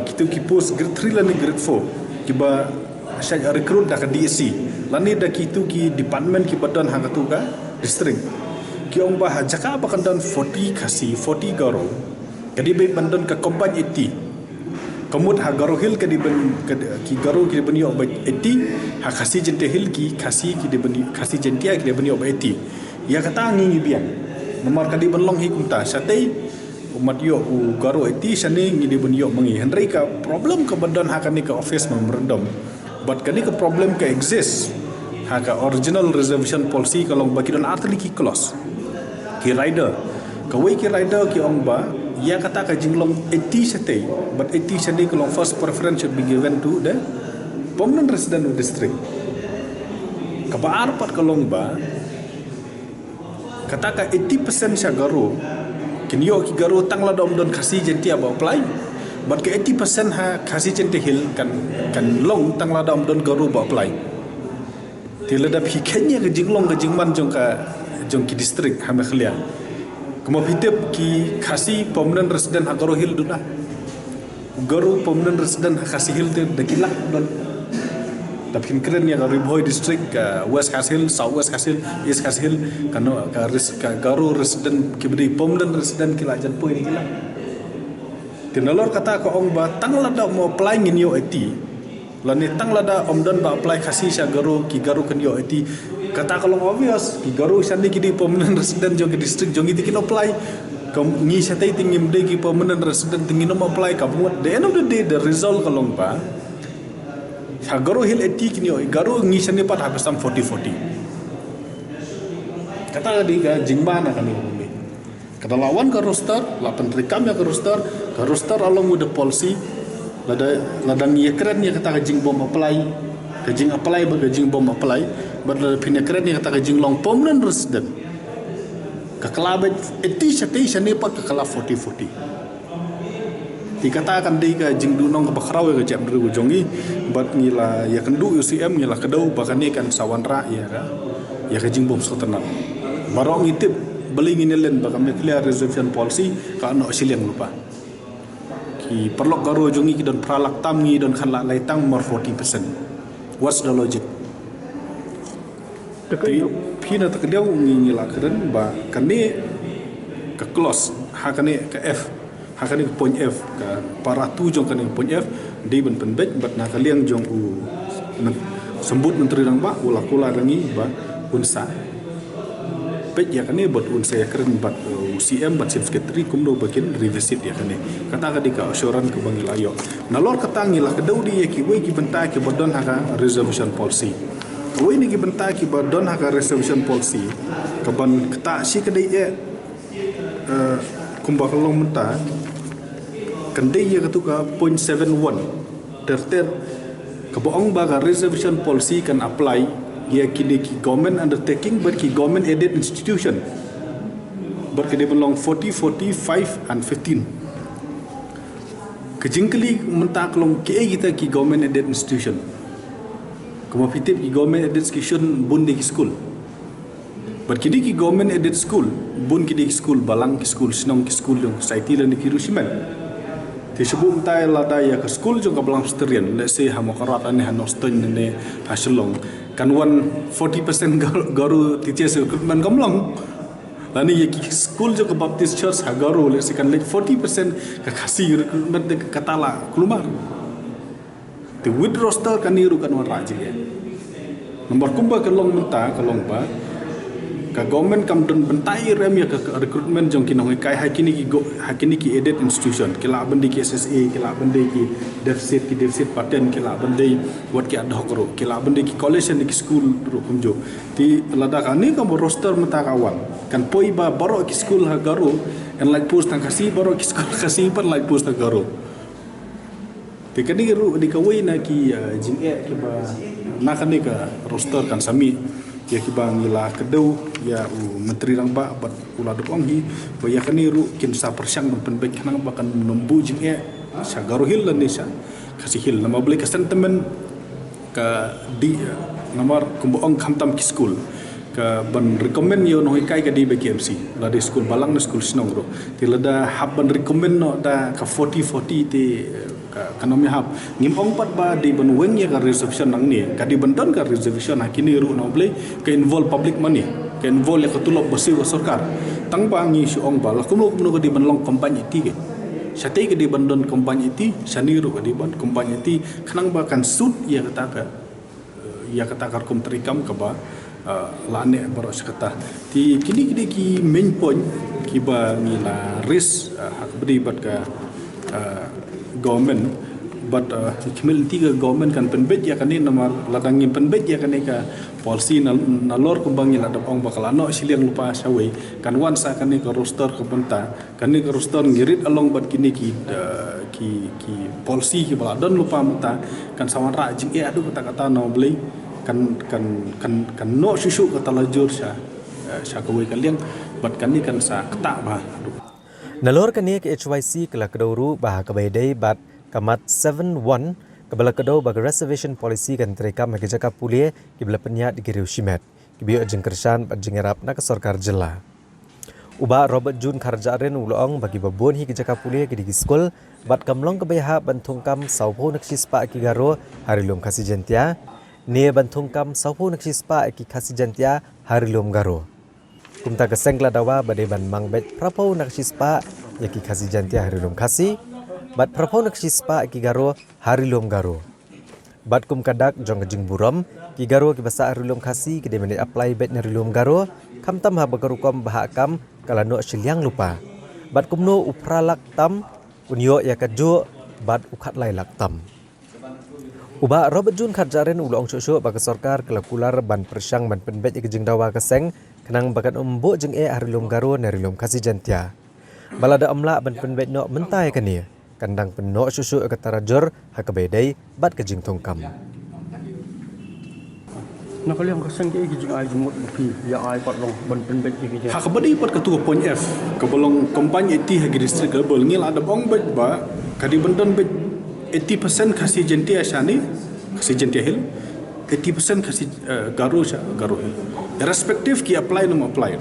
kitu ki post grade 3 lani grade 4 ki ba syaj recruit dak DSC lani dak kitu ki department ki badan hangatu ka district ki ong bah jaka bakan dan 40 kasi 40 garo kadi be bandon ka kompan 80 kemud ha garo hil kadi ben ki garo ki bani ob 80 ha kasi jente hil ki kasi ki de bani kasi jentia ki de bani ob 80 ya kata ngi biang nomor kadi ben long hikumta satei umat yo u garo 80 sane ngi de bani ob mangi hendrai ka problem ka bandon ha kani ka office memorandum but kani ka problem ka exist ha ka original reservation policy kalau bagi don arteli ki clause ki rider kawai ki rider ki ongba ya kata ka jinglong 80 sate but 80 sate kalau first preference should be given to the permanent resident of district kabar pat kalong ba kata ka 80% sya garo kinyo ki garo tangla dom don kasi jentia ba apply but ke 80% ha kasi jente hil kan long tangla dom don garo ba apply tilada phi kenya ke jinglong ke jingman jong ka jong ki district hame khlia kemo hitep ki khasi permanent resident agaro hil duna garo permanent resident khasi hil te dakila don tapi keren ya riboy district west hasil south west hasil east hasil kano ka garo resident ki beri permanent resident kila jan poi ni kila tinalor kata ko ong ba tangla da mo apply ngin yo eti lani tangla da omdan ba apply khasi sha garo ki garo kan yo eti kata kalau obvious ki garo sandi ki di permanent resident jo ki district jo ngiti kin apply kam ngi satai tingim de ki permanent resident tingin no apply ka buat the end of the day the result kalau ba ha garo hil eti kin yo garo ngi sandi pat habis sam 40 kata di ka jingban akan ni kata lawan ka roster la pentrikam ya ka roster along with the policy lada ngi keren ya kata ka jingbom apply kajing apply ba kajing bom apply badal pina keren ni kata kajing long permanent resident ka kalabat station ni pat ka kala 40 dikatakan dei ka jing dunong ka bakraw ka jam dru jongi bat ngila ya kendu UCM ngila kedau bahkan ni kan sawanra ya ka ya kajing bom sotenap barong itip beli nginelen bakam clear reservation policy ka no siliang lupa ki perlok garo jongi ki don pralak tam ngi don khan la lai tang more 40%. What's the logic? Tapi pina tak dia ngi la keren ba kani ke clause ha kani ke F ha kani ke point F ka para tu jong kani point F di ben penbet bat na kaliang jong u sembut menteri rang ba ulah kula rangi ba unsa pet ya kani bot unsa ya keren bat UCM bat secretary kumdo bakin revisit ya kani kata ka di ka assurance ke bangil ayo nalor katangi lah kedau di ki we ki bentai ki bodon haka reservation policy we ni ki bentai ki bodon haka reservation policy kaban kata si kedai ye kumbakalong menta kendai ye katuka 0.71 terter kaboong ba ka reservation policy kan apply ya kini ki government undertaking but ki government aided institution but kini belong 40 45 and 15 kejingkeli mentak long ke kita ki government aided institution kemapitip ki government aided institution bun di school but kini ki government aided school bun ki di school balang ki school sinong ki school yang society lan ki rusiman Ti sebut mentai lada ya ke school juga belang sterian. Let's say hamokarat ane hanoston ne hasilong. Kan 40% garu teachers recruitment kamlong. Lani ya ki school juga Baptist Church hagaru let's say kan 40% ka kasih recruitment de katala kelumar. Ti with roster kan niru kan wan raji ya. Nombor kumba kalong menta kalong ba ka government kam don bentai rem ya ka recruitment jong kinong kai hakini ki aided institution kila bandi ki SSA kila bandi ki deficit pattern kila bandi buat ki ad hoc ro kila bandi ki college ni ki school ro kumjo ti lada kani kam roster meta kawan kan poi ba baro ki school ha garo and like post tang kasi baro ki school kasi pan like post ha garo ti kani ru di kawai na ki jing ki ba na kani ka roster kan sami ya ki bang ila kedau ya menteri rang ba bat ula dok onghi ba ya kani ru kin sa persyang penbek kanang bakan nombu jing sa garo hil ni sa kasi hil nama beli ka sentiment ka di nomor kumboong khamtam ki school ka ban recommend yo no kai ka di BKMC la di school balang na school sinong ro ti lada hab ban recommend no da ka 40 ti kanomi hab ngim ongpat ba di ban weng ya ka reservation nang ni ka di bandan ka reservation hakini ru no ble ka involve public money ka involve ya ka tulok basi wa sarkar tang ba ngi su ong ba la kuno ka di ban long kampanye ti ke sate ka di bandan kampanye ti saniru ka di ban kampanye ti kanang ba kan sud ya kata kum terikam ka ba lane baro sakata ti kini ki main point ki ba ngi la risk hak beri bat ka government but kimil tiga government kan penbet ya kan ni nomor ladangi penbet ya kan ka policy na lor kumbang ila dapong bakal ano siliang lupa sawe kan wan sa kan ni ka roster ka benta kan ni ka roster ngirit along bat kini ki policy ki bala don lupa mata kan sawan ra jing adu kata no beli kan no susu kata lajur sa kawe kaliang bat kan ni kan sa ketak ba Nalor kani ke HYC kala kedauru bah kabedai bat kamat 71 kabala kedau bag reservation policy kan terekam hagi jaka pulie kibla penyat di kiriu shimet kibio jengkersan bat jengerap na ke sarkar jela uba Robert Jun Kharjaren ulong bagi babon hi jaka pulie ki di skol bat kamlong kebeha bantungkam saupo naksispa ki garo harilum kasih jentia ne bantungkam saupo naksispa ki kasih jentia harilum garo kumta kesengla dawa badai ban mangbet prapau naksispa yaki kasi jantia harilum kasi bat prapau naksispa ki garo harilum garo bat kum kadak jong jing buram ki garo ki basa harilum kasi ki demene apply bet harilum garo kamtam ha bagarukom bahakam kala no siliang lupa bat kumno upralak tam unyo yakaju bat ukhat lai lak tam uba Robert Jun Kharjaren ulong shosho bag sarkar kalakular ban persyang ban penbet yaki jing dawa keseng kenang bakat umbo jeng harilum garo narilum kasih jantia balada amla ban penbet no mentai kani kandang penok susu katarajur hakabedai bat kejing tongkam nakaliang kasang ke jing ai jumut pi ya ai pat long ban penbet ke hakabedi pat ketua point F kebolong kampanye ti hagi district level ngil ada bong bet ba kadi bandan bet 80% kasih jantia shani kasih jantia hil 80% kasih garo hil respective ki apply no apply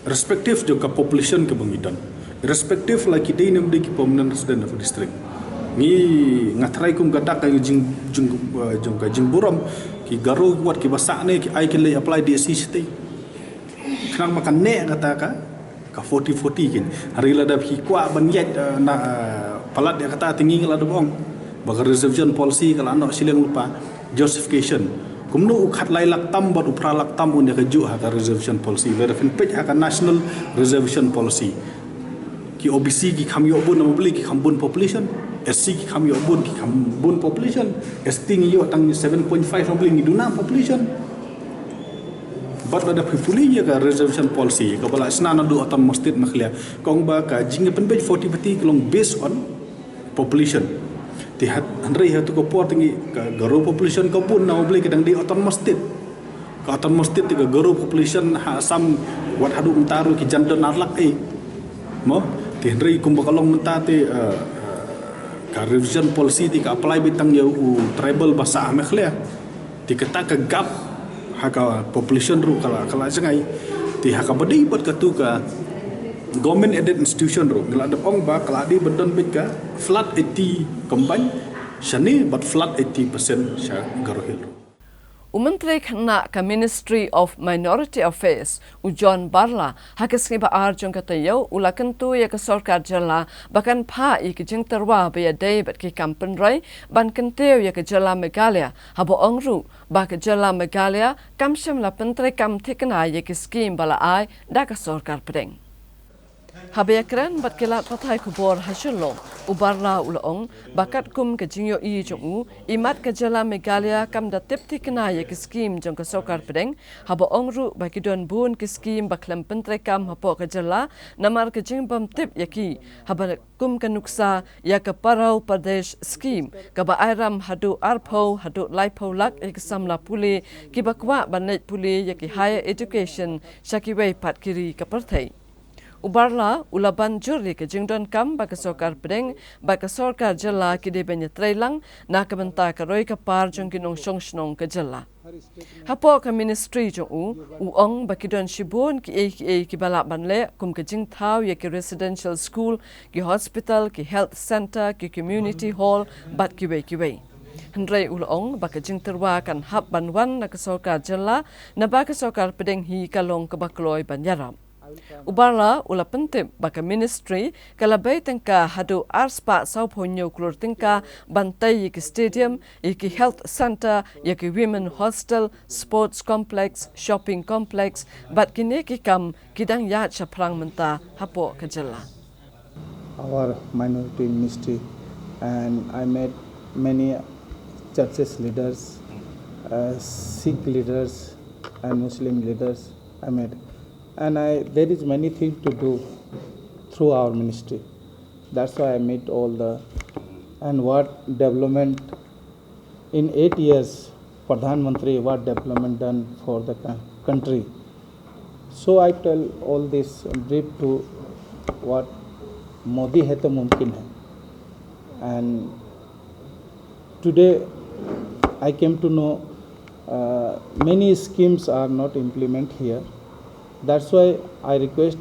respective juga population ke bangidan respective lagi day nam ki permanent resident of district ni ngatrai kum gadak ka jing buram ki garo buat ki basak ne ki ai ki lay apply di SC kanang makan ne kata ka 40 kin hari la da ki kwa ban yet na palat dia kata tinggi la da bong baga reservation policy kala no silang lupa justification kumno ukhat lai lak tam bat upra lak tam un ka ju ha ka reservation policy le fin page ha ka national reservation policy ki OBC ki kham yo bun na beli ki kham bun population SC ki kham yo bun ki kham bun population ST ngi yo tang 7.5 beli ngi duna population bat ada fully ya ka reservation policy ka bala sna na du atam masjid makhlia kong ba ka jing pen page 40 pati long based on population tihat andrei hatu ko por tingi garo population ko pun na obli kadang di oton masjid tiga garo population ha sam wat hadu mentaru ki jandon arlak mo ti andrei kum bakalong mentate ka revision policy ti ka apply bitang ya tribal basa mekhlia ti kata ka gap ha ka population ru kala sengai ti ha ka badi bat ka tu ka government aided institution ro ngila de ong ba kaladi bedan bika flat 80 combine shani but flat 80% sha garohil. Menteri Khana ka Ministry of Minority Affairs John Barla hakasngi ba arjong katayo ulakan tu ya ka sarkar jala bahkan pha ik jing terwa ba day bat ki kampen rai ban kenteu ya ka jala Meghalaya habo ongru ba ka jala Meghalaya kamsham la pentre kam thikna ya ki scheme bala ai da ka sarkar pedeng. Habekran bat kelat patai kubor hasillo ubarla ulaong bakat kum ke jingyo I jongu imat ke jala Meghalaya kam da tipti kena ye ke skim jong ke sokar pedeng habo ongru ba kidon bun ke skim baklam pentre kam hapo ke jala namar ke jing bam tip yaki haba kum ke nuksa ya ke Parau Pradesh skim ka ba airam hadu arpo hadu laipo lak ek samla puli ki bakwa banet puli yaki higher education shakiwei pat kiri ka parthai. Ubarla ulaban juri ke jingdon kam baka sokar pedeng baka sorkar jala kide benya trailang na kabenta ka roi ka par jong kinong shnong ke jala. Hapo ka ministry jong uong bakidon shibun ki balak banle kum ke jing thau ya ki residential school ki hospital ki health center ki community hall bat ki wei. Hendrai ulong baka jing terwa kan hab banwan na ka sorkar jala na baka sorkar pedeng hi kalong ka bakloi banyaram. Ubarla ula pentip baka ministry kalabay tengka hadu arspa sau ponyo klur tengka bantai ki stadium ki health center ki women hostel sports complex shopping complex bat kini ki kam kidang ya chaprang menta hapo kejala. Our minority ministry and I met many churches leaders, Sikh leaders and Muslim leaders I met. And there is many things to do through our ministry. That's why I meet all and what development in 8 years, Pradhan Mantri, what development done for the country. So I tell all this brief to what Modi hai to mumkin hai. And today I came to know many schemes are not implemented here. That's why I request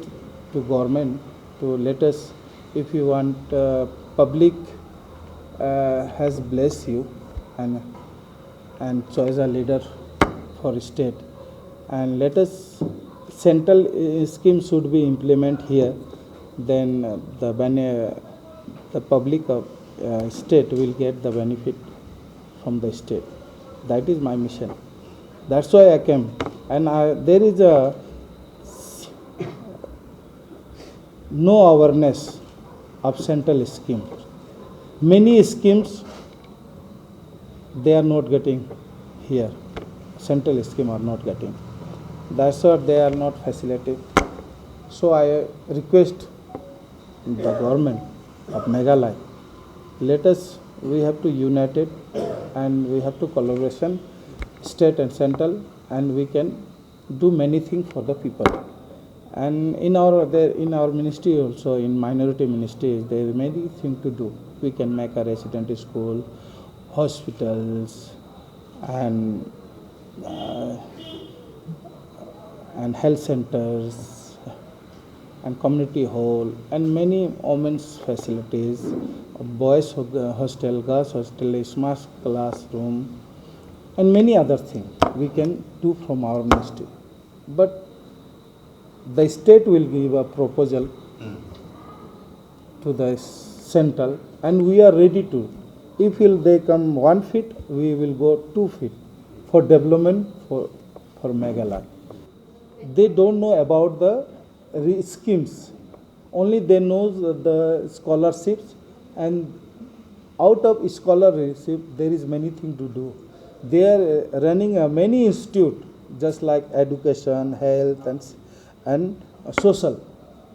to government to let us, if you want, public has blessed you and choose a leader for state, and let us central scheme should be implemented here. Then the public of state will get the benefit from the state. That is my mission. That's why I came, and there is no awareness of central schemes. Many schemes they are not getting here. Central scheme are not getting. That's why they are not facilitated. So I request the government of Meghalaya, we have to unite it and we have to collaboration, state and central, and we can do many things for the people. And in our ministry also, in minority ministries, there are many things to do. We can make a residential school, hospitals, and health centers, and community hall, and many women's facilities, boys hostel, girls hostel, smart classroom, and many other things we can do from our ministry. But the state will give a proposal to the central, and we are ready to. If they come 1 feet, we will go 2 feet for development for Meghalaya. They don't know about the schemes. Only they know the scholarships, and out of scholarship there is many things to do. They are running many institutes, just like education, health, and social.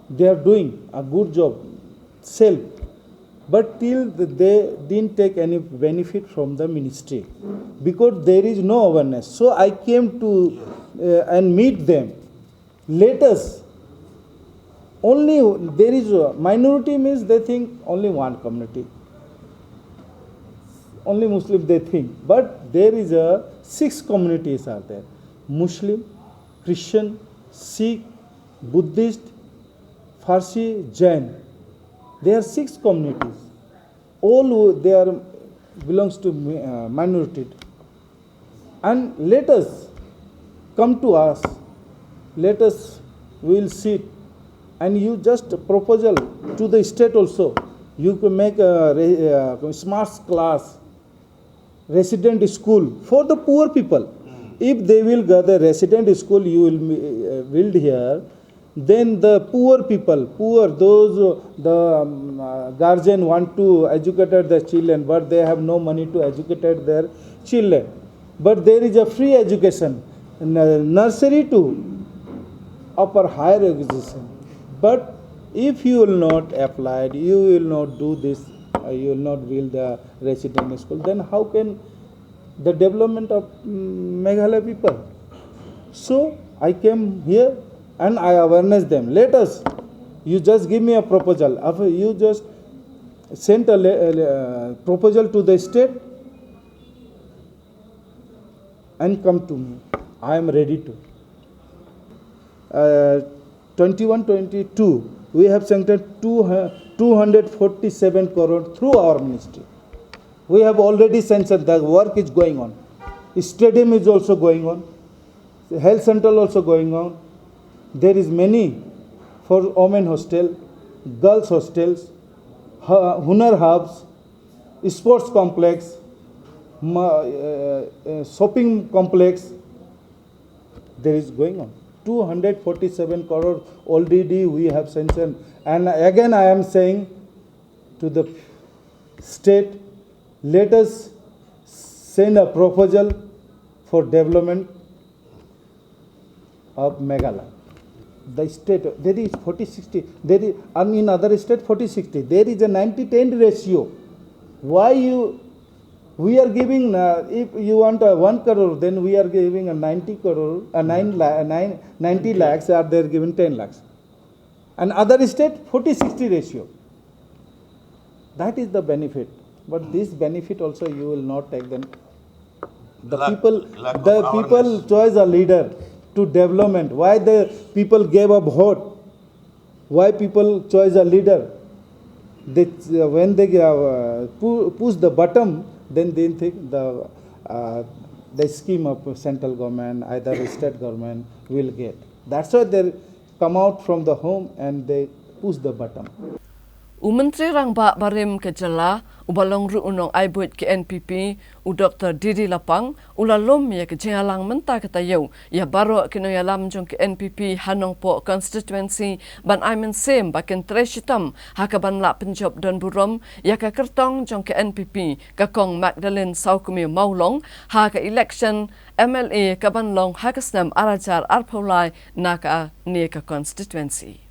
They are doing a good job, self, but till they didn't take any benefit from the ministry because there is no awareness. So I came to and meet them. Let us. Only there is a minority means they think only one community. Only Muslim they think, but there is 6 communities are there: Muslim, Christian, Sikh, Buddhist, Farsi, Jain. There are 6 communities. All they are belongs to minority. And let us come to us. Let us we will sit, and you just proposal to the state also. You can make a smart class, resident school for the poor people. If they will get the resident school, you will build here. Then the poor people, those the guardian want to educate their children, but they have no money to educate their children. But there is a free education, nursery to upper higher education. But if you will not apply, you will not do this, you will not build the resident school, then how can the development of Meghalaya people? So I came here and I awareness them. Let us, you just give me a proposal. After you just send a proposal to the state and come to me. I am ready to. 21-22, we have sanctioned 247 crore through our ministry. We have already sanctioned, the work is going on. Stadium is also going on. Health center also going on. There is many for women hostel, girls hostels, Hunar hubs, sports complex, shopping complex. There is going on. 247 crore already we have sanctioned. And again I am saying to the state, let us send a proposal for development of Meghalaya. The state, there is 40-60, there is, and in other state 40-60, there is a 90-10 ratio. Why we are giving, if you want 1 crore, then we are giving a 90 crore, 90 lakhs, are they given 10 lakhs. And other state 40-60 ratio. That is the benefit. But this benefit also you will not take them. The people choose a leader to development. Why the people gave up vote? Why people choose a leader? They, when they push the button, then they think the scheme of central government, either state government will get. That's why they come out from the home and they push the button. Menteri Rangba Barim Kejala, ubalong ruunong aibut ke NPP, Dr. Didi Lapang, ulalom ya kejengalang menta katayo, ya baro kinoyalam jong ke NPP hanong po constituency ban aimen sem baken treshitam hakaban la penjob don burom ya ka kertong jong ke NPP kakong Magdalene Saukumi Maulong ha ka election MLA kaban long hakasnam arajar arpolai naka ne ka constituency.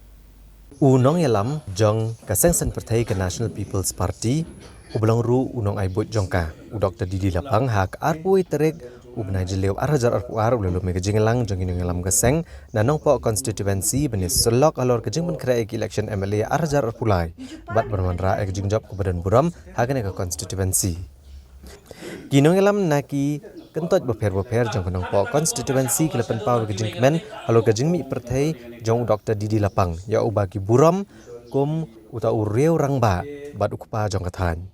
Unong yalam jong kasengsan partai ke National People's Party ubelang ru unong aibut jongka Dr. Didi Lapang hak arpui terik ubnai jeleu arhajar arpuar ulelo me kejingelang jong inong yalam kaseng nanong po constituency benis selok alor kejing men krea election MLA arhajar arpulai bat bermanra ek jingjop ke badan buram hakane ke constituency kinong yalam naki kentot beper jong kenong po constituency kelepen pau kejing kemen alor kejing mi partai jong Dr. Didi Lapang ya ubagi buram kum uta ureu rangba bat ukpa jong kathan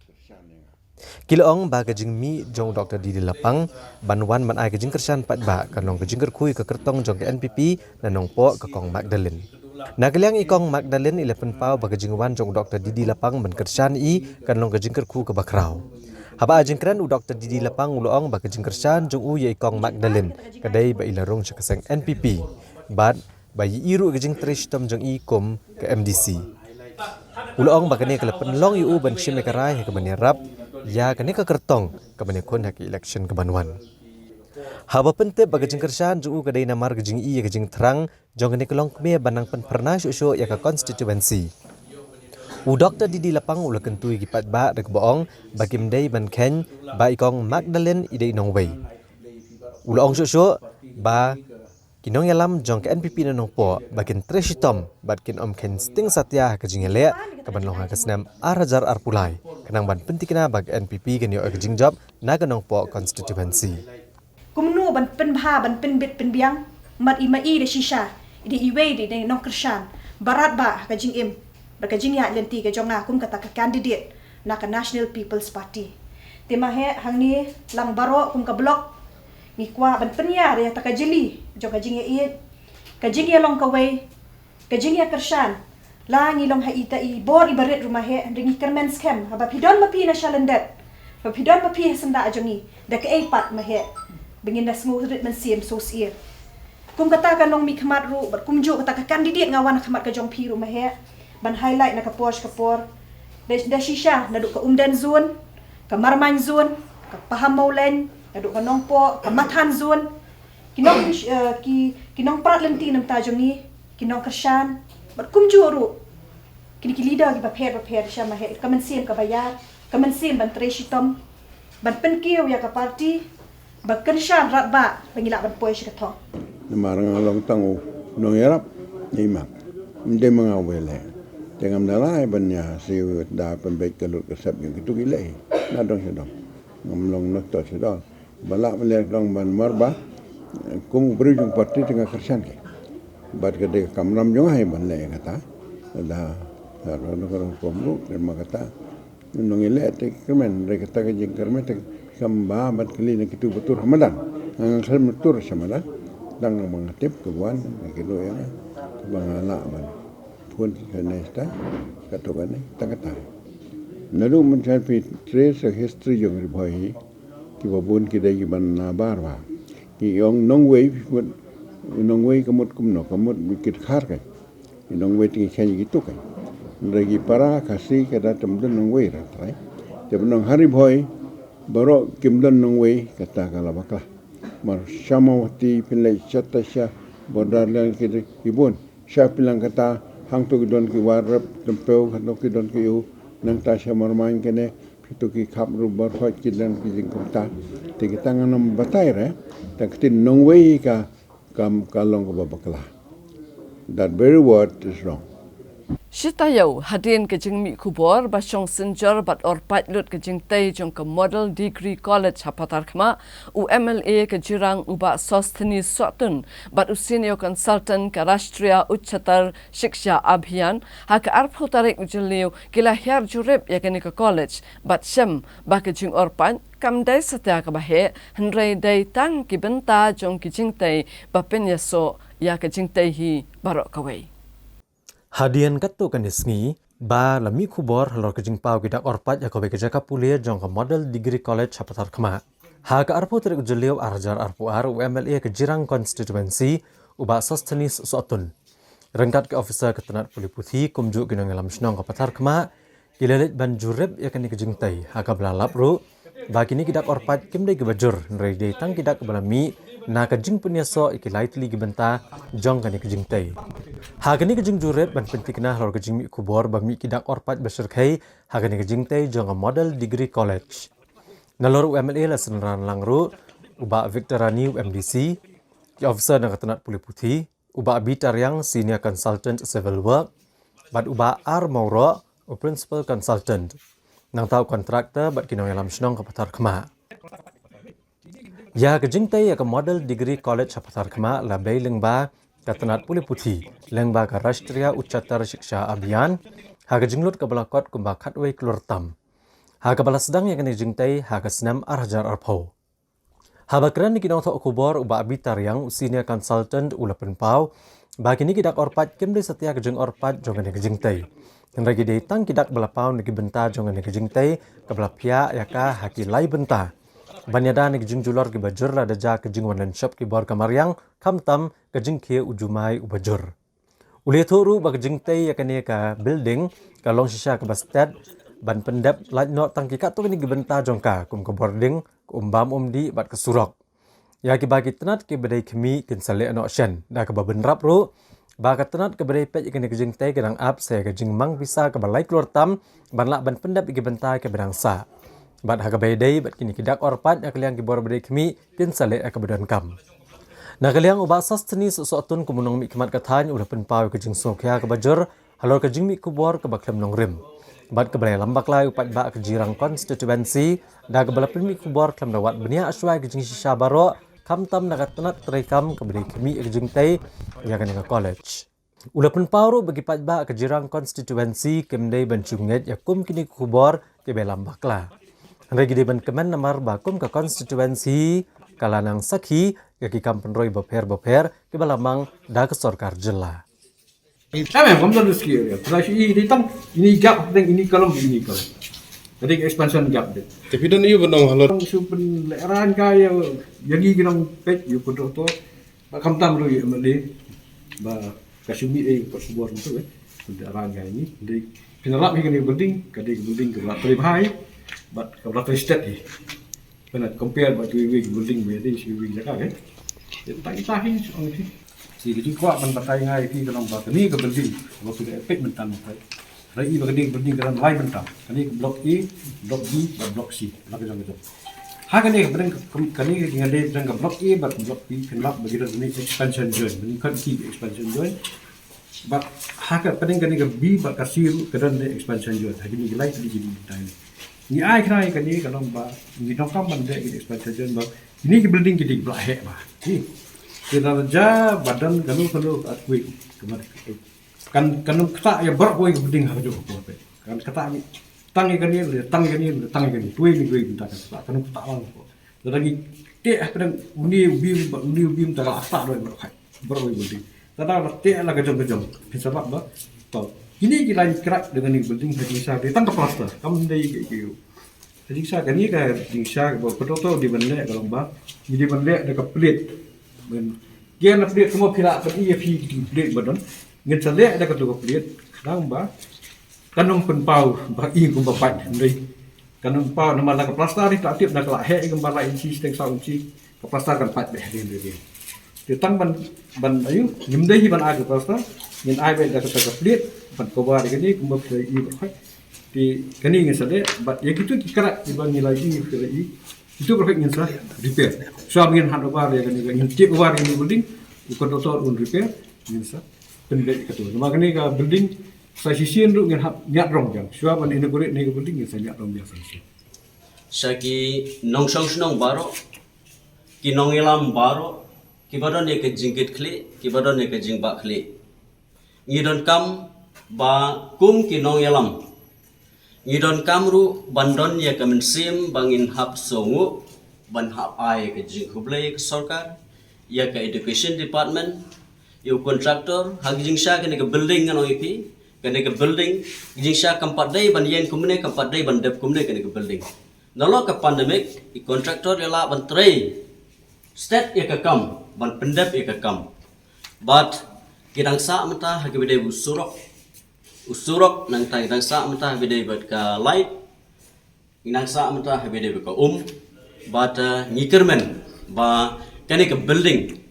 Kiloong ba kejing mi jong Dr. Didi Lapang banwan man ai kejing kersan pat ba kanong kejing kerkui ke kertong jong ke NPP nanong po ke kong Magdalene. Nagaliang ikong Magdalene ilepen pau ba kejing wan jong Dr. Didi Lapang ban kersan i kanong kejing kerku ke bakrau. Haba ajing keren Dr. Didi Lapang uloong ba kejing kersan jong u ye ikong Magdalene kadai ba ilarong sa kaseng NPP. Bat ba iru kejing trishtom jong ikom ke MDC. Uloong ba kene kelepen long yu ban shimekarai ke banirap ya kene ka kertong ka banekon hak election ke banwan. Haba pente baga jing kersan juu kadai namar gejing i gejing terang jong kene kelong kme banang pen pernah syo ya ka constituency. Dr. Didi Lapang ula kentui gipat ba rek boong bagim dei ban ken ba ikong Magdalene ide inong wei. Uloong syo ba kinong yalam jong ke NPP nanong po bakin treshitom bat kin om ken sting satya ka jingele kaban long hakasnam arhajar arpulai kanang ban pentikna bag NPP kenyo ka jingjop na kanong po constituency kumnu ban pen bha ban pen bit pen biang mat i de shisha ide iwe de nong kershan barat ba ka jing im ka jing ya lenti ka jonga kum kata ka candidate na ka National People's Party tema he hang ni lang baro kum ka blok ni kwa ban penya ya ta ka jeli jo ka jing ya i ka jing ya long ka wei ka jing ya kershan la ni long ha ita i bor i baret rumah he ringi kermen scam ba pidon mapi na shalendet ba pidon mapi senda ajongi da ka eipat ma he bengin da smooth rit men sim so sier kum kata ka nong mi khamat ru bat kum jo kata ka candidate ngawan khamat ka jong pi rumah he ban highlight na ka posh ka por da shisha na du ka umdan zone ka marman zone ka paham maulen na du ka nong po ka mathan zone kinong prat lenti nam ta jongi kinong kershan bat kum jo ru kini ki leader ki ba pher sha ma he ka men sim ka bayar ka men sim ban treshitom ban penkiu ya ka party ba kershan rat ba pengila ban poish ka thong marang along tangu nong yarap imak mde mga wele tengam dalai banya siu da pembek kalut kesap yang itu gile na dong sedong ngomlong nak to sedong balak melek dong ban marba kum berujung parti tengah kersan ke bat gede kamram jong hai ban le kata da ro ko komru dan makata nong ile te kemen re kata ke jeng kermet kamba bat kali nak itu betul Ramadan ang khal betul Ramadan đang mengatip kebuan gitu ya bangala man pun kanesta katogane takata nalu mencari trace history yang ribai ki babun ki dai ban na barwa ki yong nongwei kamut kumno kamut mikir khar kai nongwei ti khay gitu kai regi para kasi kada temden nongwei ra tai te nong hari boy baro kimdan nongwei kata kala bakla mar Syamawati pilai chatasya bodar lan ki ibun sya pilang kata hang tu don ki warap tempeu kata ki don ki u nang ta sya marmain kene pitu ki khap ru bar khoi ki dan ki jing kota te ki tangan batai re ta kitin nongwei ka kam kalong ka babakla that very word is wrong Shitayo hadin ke jing mi kubor ba chong sinjor bat or pilot ke jing tay jong ke Model Degree College hapatar khma UMLA ke jirang uba Sostheni Swatun bat senior consultant ke Rashtriya Uchchatar Shiksha Abhiyan ha ke arpho tarik ujliu kila hyar jurep ya ke college bat shem ba ke jing or pan kam dai satya ka ba he hnrei dai tang ki benta jong ki jing tay ba pen yaso ya ke jing tay hi barok kawai Hadian katu kanisngi ba lami kubor halor kejing pau kidak orpat ya kobe kejaka pulia jong ke Model Degree College hapatar kema. Ha ke arpo terik ujeliu arjar arpo ar UMLA ke Jirang Constituency uba Sosthenis Swatun. Rengkat ke officer ketenat puli putih kumjuk ginong alam senong hapatar kema kilelit ban jurep ya kini kejing tay ha ke belalap ru ba kini kidak orpat kimdai ke bajur nrei dei tang kidak ke balami na kejing punyaso ikilai tli gibenta jong kani kejing tay. Ha kani kejing jurep ban pentikna halor kejing mi kubor ba mi kidak orpat beserkai ha kani kejing tay jong Model Degree College. Nalor UMLA la senran langru uba Victorani UMDC ki officer na ketenat puli putih uba Bitar yang senior consultant civil work bat uba Ar Mauro principal consultant nang tahu kontraktor bat kinong alam senong kapatar kema. Ya kejing tay ya ke Model Degree College hapatar kema la bay lengba ketenat puli putih lengba ke Rashtriya Uchchatar Shiksha Abhiyan ha kejing lut ke belakot kumba katwei klur tam ha ke balas sedang ya kejing tay ha ke senam arjar arpo ha bakran kinong thok kubor uba Bitar yang senior consultant ula penpau ba kini kidak orpat kimde setia kejing orpat jongan kejing tay nregi dei tang kidak belapau negi benta jongan kejing tay ke belapia ya ka haki lai benta Banyada ni kejing julor ki bajur la daja kejing wanan shop ki bor kamaryang kamtam kejing kie ujumai ubajur. Uli thuru ba kejing tay ya kani ka building ka long shisha ka bastet ban pendap laj no tang ki ka to ni gibenta jongka kum ka boarding ku umbam umdi bat ke surok. Ya ki bagi tenat ki bedai kemi kin sale no shen da ka babenrap ru ba ka tenat ke bedai pej kani kejing tay kadang up saya kejing mang bisa ka balai keluar tam ban la ban pendap gibenta ke bedang sa. Bat haga bedai bat kini kidak orpat ya kaliang kibor bedai kemi kin sale ka bedan kam. Na kaliang uba Sosthenis Swatun kumunong mi kemat kathan udah penpau kejing sokya ke bajur halor kejing mi kubor ke baklem nong rim. Bat ke balai lambak lai upat ba ke Jirang Constituency da ke balapin mi kubor klem dawat benia aswai kejing shisha baro kamtam nagat tenat terekam ke bedai kemi kejing tay ya kan college. Ulapan pauru bagi patba ke jirang konstituensi kemdai bancunget yakum kini kubor ke belam bakla. Handai gede ban kemen namar bakum ke konstituensi kalanang sakhi ke kampen roy boper ke balamang da ke sorkar jela. Kami memang terus kira. Terus ini tang ini gap ini kolom. Jadi expansion gap deh. Tapi dan iyo benong halor. Supen leran kaya yang ini kita pek yo kotor to. Bakam tam dulu ya mali. Ba kasumi persebuah itu leran kaya ini. Jadi penelap ini building, kadang building keberat terlebih, but keberat estate When compare but we building with this we jaga kan. Tak orang sih. Si jadi kuat menpakai ngai di dalam bak ni ke building. Kalau sudah efek mentan kai. Rai building dalam lain mentan. Kani ke blok E, blok B dan blok C. Lagi macam. Hakane kani dengan dia dengan blok E dan blok B kenap begitu ni expansion joint. Ini kan key expansion joint. But hak kani ke B but kasih kedan dia expansion joint. Hakini lain di jadi time. Ni ai kani kalau ba ni nokam benda expansion joint ba. Ini ke building kita blok hek ba. Kita raja badan kalau akui kemarin kan kata ya berak boy building harus juga kan kata tangi kan ni tuai minta kan kata orang lagi teh kadang undi minta apa berak boy building kata teh lah kejam sebab bah ini kita kerak dengan ni building hari saya datang ke plaster kamu dari gitu jadi saya kan ni kan saya betul di benda kalau bah di benda dekat pelit Gian na pelit semua pihak EFP di pelit badan. Ngin selek ada ketua pelit. Kadang ba kanong penpau ba ing bapak ndai. Kanong pau nama la plastar ni tak tip nak la he gambar la inci steng sa inci. Ka plastar kan pat beh dia. Dia tang ban ayu nyimdai ban ag plastar. Ngin ai be da ketua pelit ban kobar gini kumba pelit i bapak. Di kani ngin selek ba ya gitu kira ibang nilai i pelit itu perfect ngin sa repair. So ngin handover ya kan ngin cek war ini building ukon total un repair ngin sa pendek ketu. Makanya ka building sa sisian ru ngin nyat rong jang. So ban inaugurate ni building ngin sa nyat rong biasa sih. Saki nong song baro ki nong ilam baro ki badon ne ke jingkit kli ki badon ne ke jingba kli. Ngidon kam ba kum ki nong ilam Ngidon kamru bandon ya kemensim bangin hap songu ban hap ai ke jingkublai ke sorkar ya ke education department yu kontraktor hag jingsha ke building ngano ipi ke building jingsha kampat dai ban yen kumne kampat dai ban dep kumne ke building nalo ke pandemic i kontraktor ya la ban trei state ya ke kam ban pendep ya ke kam but kidang sa mata hag bede usurok nang tang sa mata bede bat ka light inang sa mata bede ka but ngikermen ba kani ka building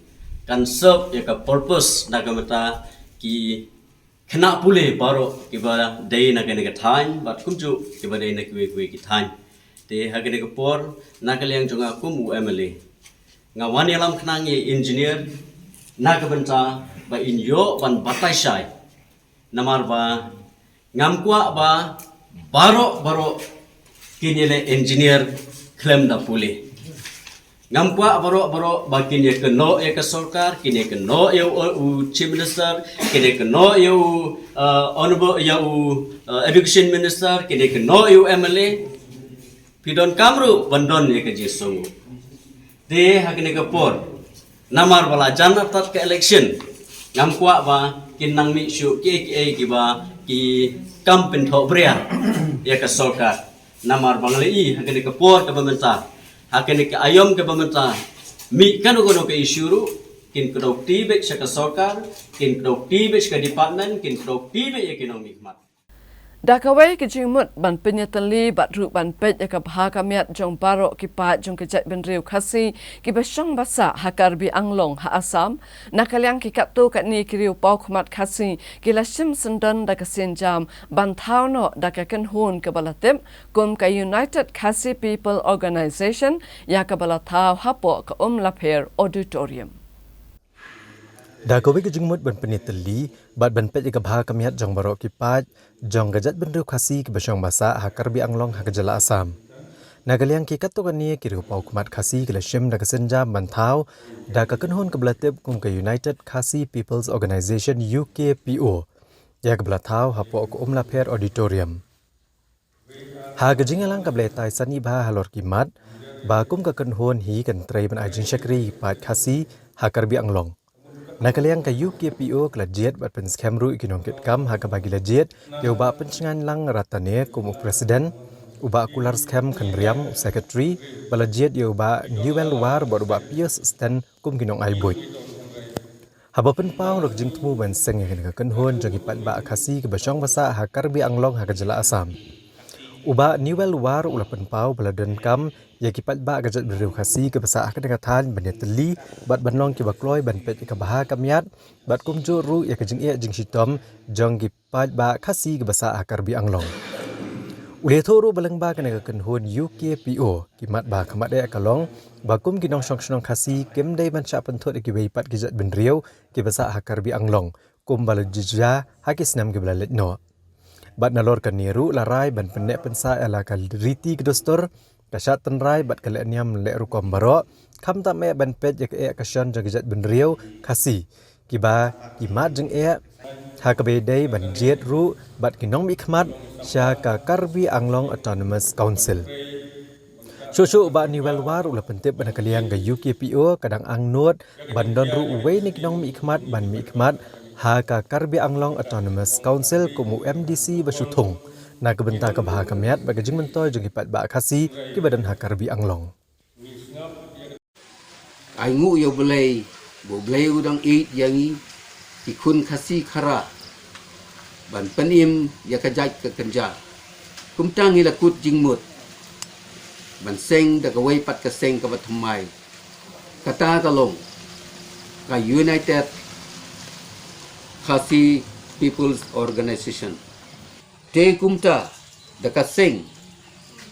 kan serve ya ka purpose na ka mata ki kena pule baro ki ba day na kani ka time but kumju ki ba day na ki time te ha kani ka por na ka liang jonga kum UMLA nga wani alam khnang engineer na ka banta ba inyo ban batai shai namar ba ngamkwa ba baro kinile engineer claim da puli ngamkwa baro ba kinye ke no e ka sarkar kinye ke no e chief minister kinye ke no e honorable ya education minister kinye ke no e MLA pidon kamru bandon e ka jisung de hakine ka por namar bala janar tat ka election ngamkwa ba kinang mi syu ki ba ki kampen tho bria ya ka sarkar namar banglei hakene ka por ka pemerintah hakene ka ayom ka pemerintah mi kanu ke isyuru kin kedok tibe sa ka sarkar kin kedok tibe sa department kin kedok tibe ya kinong mikmat Dakawai ke jingmut ban penyatali bat ru ban pet ya ka bha kamiat jong baro ki pa jong ke jat ben riu khasi ki basang basa hakar bi anglong ha asam nakaliang ki kaptu kat ni ki riu pau khmat khasi ki lasim sendan da ka senjam ban thauno da ka ken hun ke balatem kum ka United Khasi People Organization ya ka bala thau hapo ka lapher auditorium Dakowi ke jengmut ban peniteli bat ban pet ke bha kamiat jong barok ki pat jong gajat ben riu khasi ke basang basa hakar bi anglong ha jala asam Nagaliang kikatukan niya kirupau kumat khasi kilashim da kasenja bantau da kakenhon kebelatib kum ke United Khasi People's Organization UKPO ya kebelatau hapo ku Laper Auditorium. Ha gejingalang kebeletai sani bah halor kimat ba kum kakenhon hi kan trai ban ajing syakri pat khasi ha karbi anglong. Nakaliang ka UKPO kelajiat bat penskamru ikinong kitkam ha kabagi lajiat yo ba pencengan lang ratane kum presiden uba kular skam kan riam secretary balajiat yo ba newel war ba uba pius stand kum kinong aiboy. Haba penpau rok jing temu ban seng yang kan hon jagi pat ba khasi ke basong basa ha karbi anglong ha kajala asam. Uba newel war ula penpau baladan kam ya kipat ba gajat beriu khasi ke basa ka dengatan baneteli bat banlong ki bakloi ban pet ka baha kamiat bat kumjo ru ya kajing ia jing sitom jong kipat ba khasi ke basa karbi anglong. Ule thoru baleng ba kana kan hon UKPO kimat ba kamat ya kalong bakum kinong shong khasi kem dai ban cha penthot ki wei pat gajat benriu ki basa karbi anglong kum balajija hakis nam ki balalet no. Bat nalor kan niru larai ban penek pensa ala kal riti kedostor kasyat tenrai bat kale niam le rukom baro kam ta me ban pet ya ke kasyan jagajat benriu khasi kiba kimat jeng e ha kabe dai ban jet ru bat kinong mi khmat sya ka Karbi Anglong Autonomous Council. Susu ba ni welwar ula pentip ban kaliang ga UKPO kadang angnot bandon ru uwe ni kinong mi khmat ban mi khmat ha ka Karbi Anglong Autonomous Council kumu MDC basuthung na kebenta ka baha kamiat bagajing mentoy jeng ipat ba khasi ki badan ha Karbi Anglong. Ai ngu yo belai bo belai udang eat yangi ikun khasi khara ban penim ya kajat ke kerja kumtang ila kut jingmut ban seng da kawai pat ka seng ka batmai kata kalong ka United Khasi People's Organization te kumta da ka seng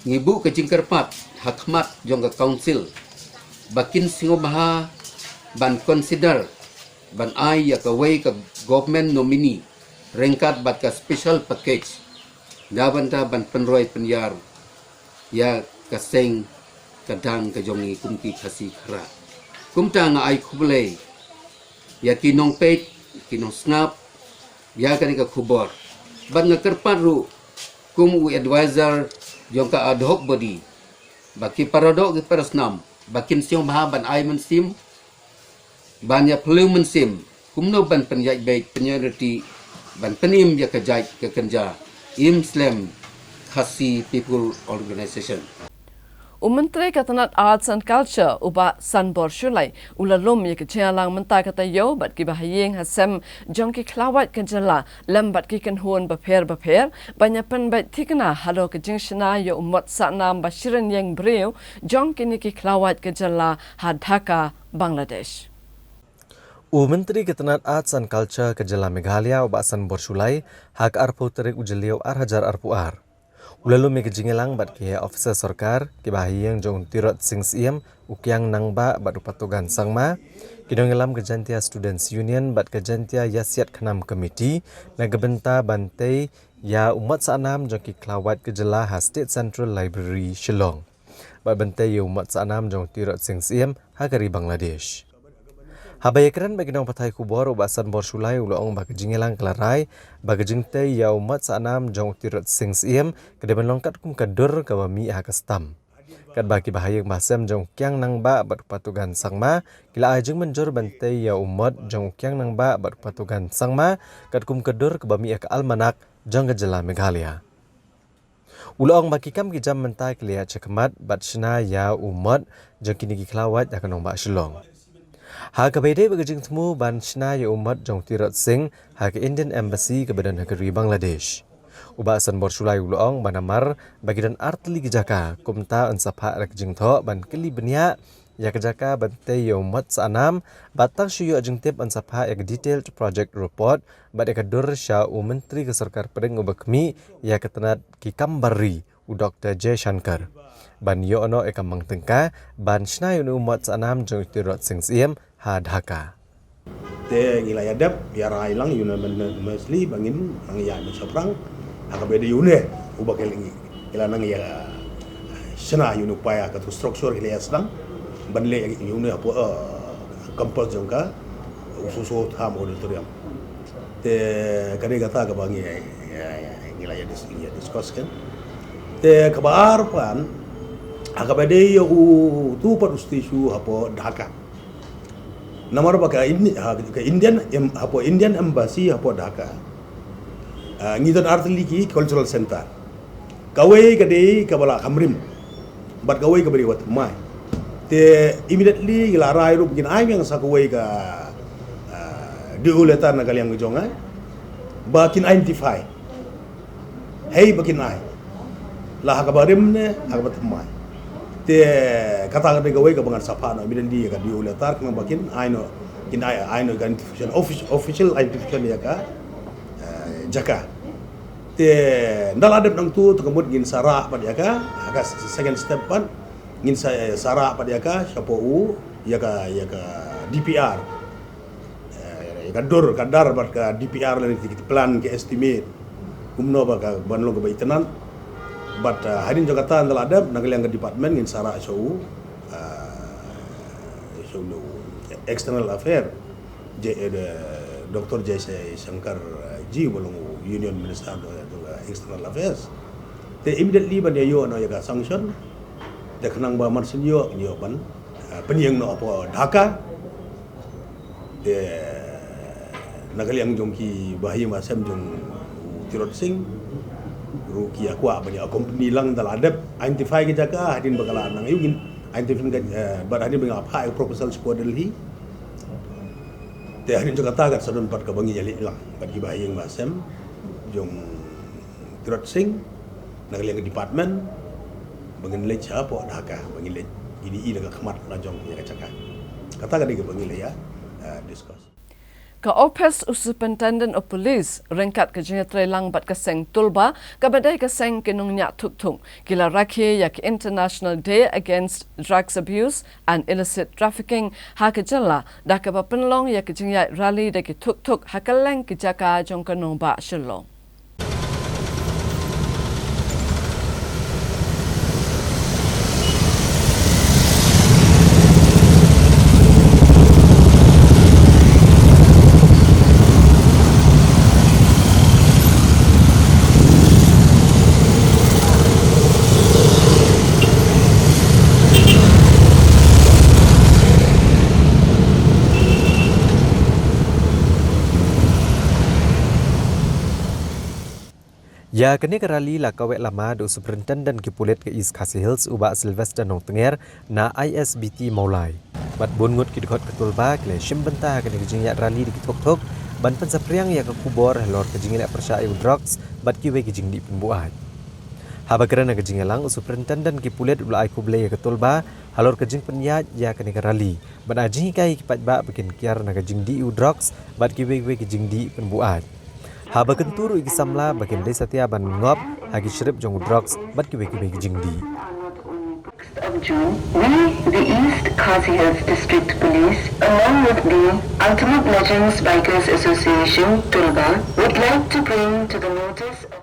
ngibu ke jingkerpat hakmat jong ka council bakin singobaha ban consider ban ai ya kawai ka government nominee rengkat bat ka special package dabanta ban penroi penyar ya kaseng kadang ka jongi kumki khasi khara kumta nga ai khubule ya kinong pet kinong snap ya kan ka khubor ban nga kerparu kum u advisor jong ka ad hoc body baki paradok ki parasnam bakin siong bahaban ai mensim ban ya perlu mensim kumno ban penjaj baik penyerti ban penim ya kajai ke kerja Muslim Khasi People Organization. Menteri Katanat Arts and Culture uba Sanbor Shulai ulalum ya kecalang mentah kata yo bat ki bahayeng hasem jong ki klawat kejala lambat ki kenhon baper banyak penbat tikna halo ke jingshna yo umat sanam bashiran yang breu jong kini ki klawat kejala Dhaka Bangladesh. Menteri Katanat Arts and Culture kejala Meghalaya uba Sanbor Shulai hak arpo terik ujeliau arhajar arpuar. Ulalu mi kejingelang bat ki officer sarkar ki bahiyang jong tirot singsiam ukyang nangba bat upatugan sangma kidongelam kejantia Students Union bat kejantia Yasiat Khanam Committee na gebenta bantai ya umat sanam jong ki klawat kejela ha State Central Library Shillong bat bantai ya umat sanam jong tirot singsiam ha kari Bangladesh. Habayakran bagi nong patai kubor uba Sanbor Shulai ulong bagi jingelang kelarai bagi jingte ya umat sanam jong tirot singsiam kedepan longkat kum kadur kawami hakastam. Kat bagi bahayang masam jong kyang nang ba berpatugan sangma kila ajeng menjor bantai ya umat jong kyang nang ba berpatugan sangma kat kum kadur kawami ka almanak jong kejala Meghalaya. Ulong bagi kam kijam mentai kelia cekmat bat shna ya umat jong kini kiklawat akan ba Shillong. Ha kabede bagajing temu ban shna ya umat jong tirot sing ha ke Indian Embassy ke badan negeri Bangladesh. Uba Sanbor Shulai ulong banamar bagidan artli kejaka kumta ansapha rakjing tho ban keli benia ya kejaka bante ya umat sanam batang shuyo ajing tip ansapha ya detailed project report bat ya kadur sya menteri ke sarkar pedeng ubakmi ya ketenat ki kambari u Dr. J. Shankar. Ban yo ono e kamang tengka ban shna ya umat sanam jong tirot sing siem ha Dhaka. Te ngila yadap ya railang yuna mesli bangin ang ya seprang akabede yune ubak elingi ila nang ya sena yunu paya ka tu struktur ile asdang banle yunu apa kampus jangka ususo tham auditorium te kare kata ka bangi ngila ya discuss kan te kabar pan akabade yo tu par ustishu apa Dhaka nomor baka ini ke Indian embassy apa Dhaka ngidan artli ki cultural center kawai kade kabala kamrim bat kawai kabari wat mai te immediately gila rai rup gin ai yang sakawai ka diuletan na kaliang jonga bakin identify hey bakin ai lah kabarim ne akabat mai te kata kata gawai ka bangan sapa no immediately ka diuletar kang bakin ai no kin ai no identification official identification ya ka jaka te ndal adep nang tu kemud gin sara pad ya ka aga second step pan gin sara pad ya ka siapa ya ka DPR kador kadar bat ka DPR lan plan ke estimate kumno ba ka banlo ka baitenan bat hadin Jakarta ndal adep nang yang ke department ngin sara show external affair Dr. Jay Shankar Ji bolong Union Minister of External Affairs te immediately ban yo no ya ka sanction de kanang ba marsin yo ban penyeng no apa Dhaka te nakaliang jongki bahaya masam jong Tirot Singh ruki akwa banyak company lang dal adep identify ke Jaka hadin bakala nang yugin identify bar hadin bang apa proposal squad Delhi te hadin Jakarta kat sadun pat ka bangi jali lang bagi bahaya masam jong Tirot Singh nakaliang department bangin lej apa Dhaka bangin lej ini ila ka khamat na jong ya Jaka kata ka diga bangin ya discuss Ka Office of Superintendent of Police rengkat ke jenatra lang bat kaseng tulba ka badai kaseng kenung nyak tuk kila rakhi yak International Day Against Drugs Abuse and Illicit Trafficking ha ke jala da ka ba penlong yak jingyat rally de ki tuk hakaleng ke Jaka jong kanong ba shilong Ya kini kerali la kawek lama do superintendent ki pulet ke East Khasi Hills uba Sylvester Nong Tenger na ISBT Maulai. Bat bungut ki dekot ketulba kle shimbenta kini kejingyat rali di tok ban pensapriang ya ke kubor lor kejingyat persya drugs bat ki we kejing di pembuat. Haba kerana kejingyalang superintendent ki pulet ula ai kuble ya ketulba halor kejing penyat ya kini kerali. Ban ajing kai ki patba bikin kiar na kejing di drugs bat ki we kejing di pembuat. Haba kenturu iki samla bagian desa Tiaban ngop hagi syrip jong drugs bat kiwe jingdi. Of June, we, the East Khasi Hills District Police, along with the Ultimate Legends Bikers Association, Tulba, would like to bring to the notice of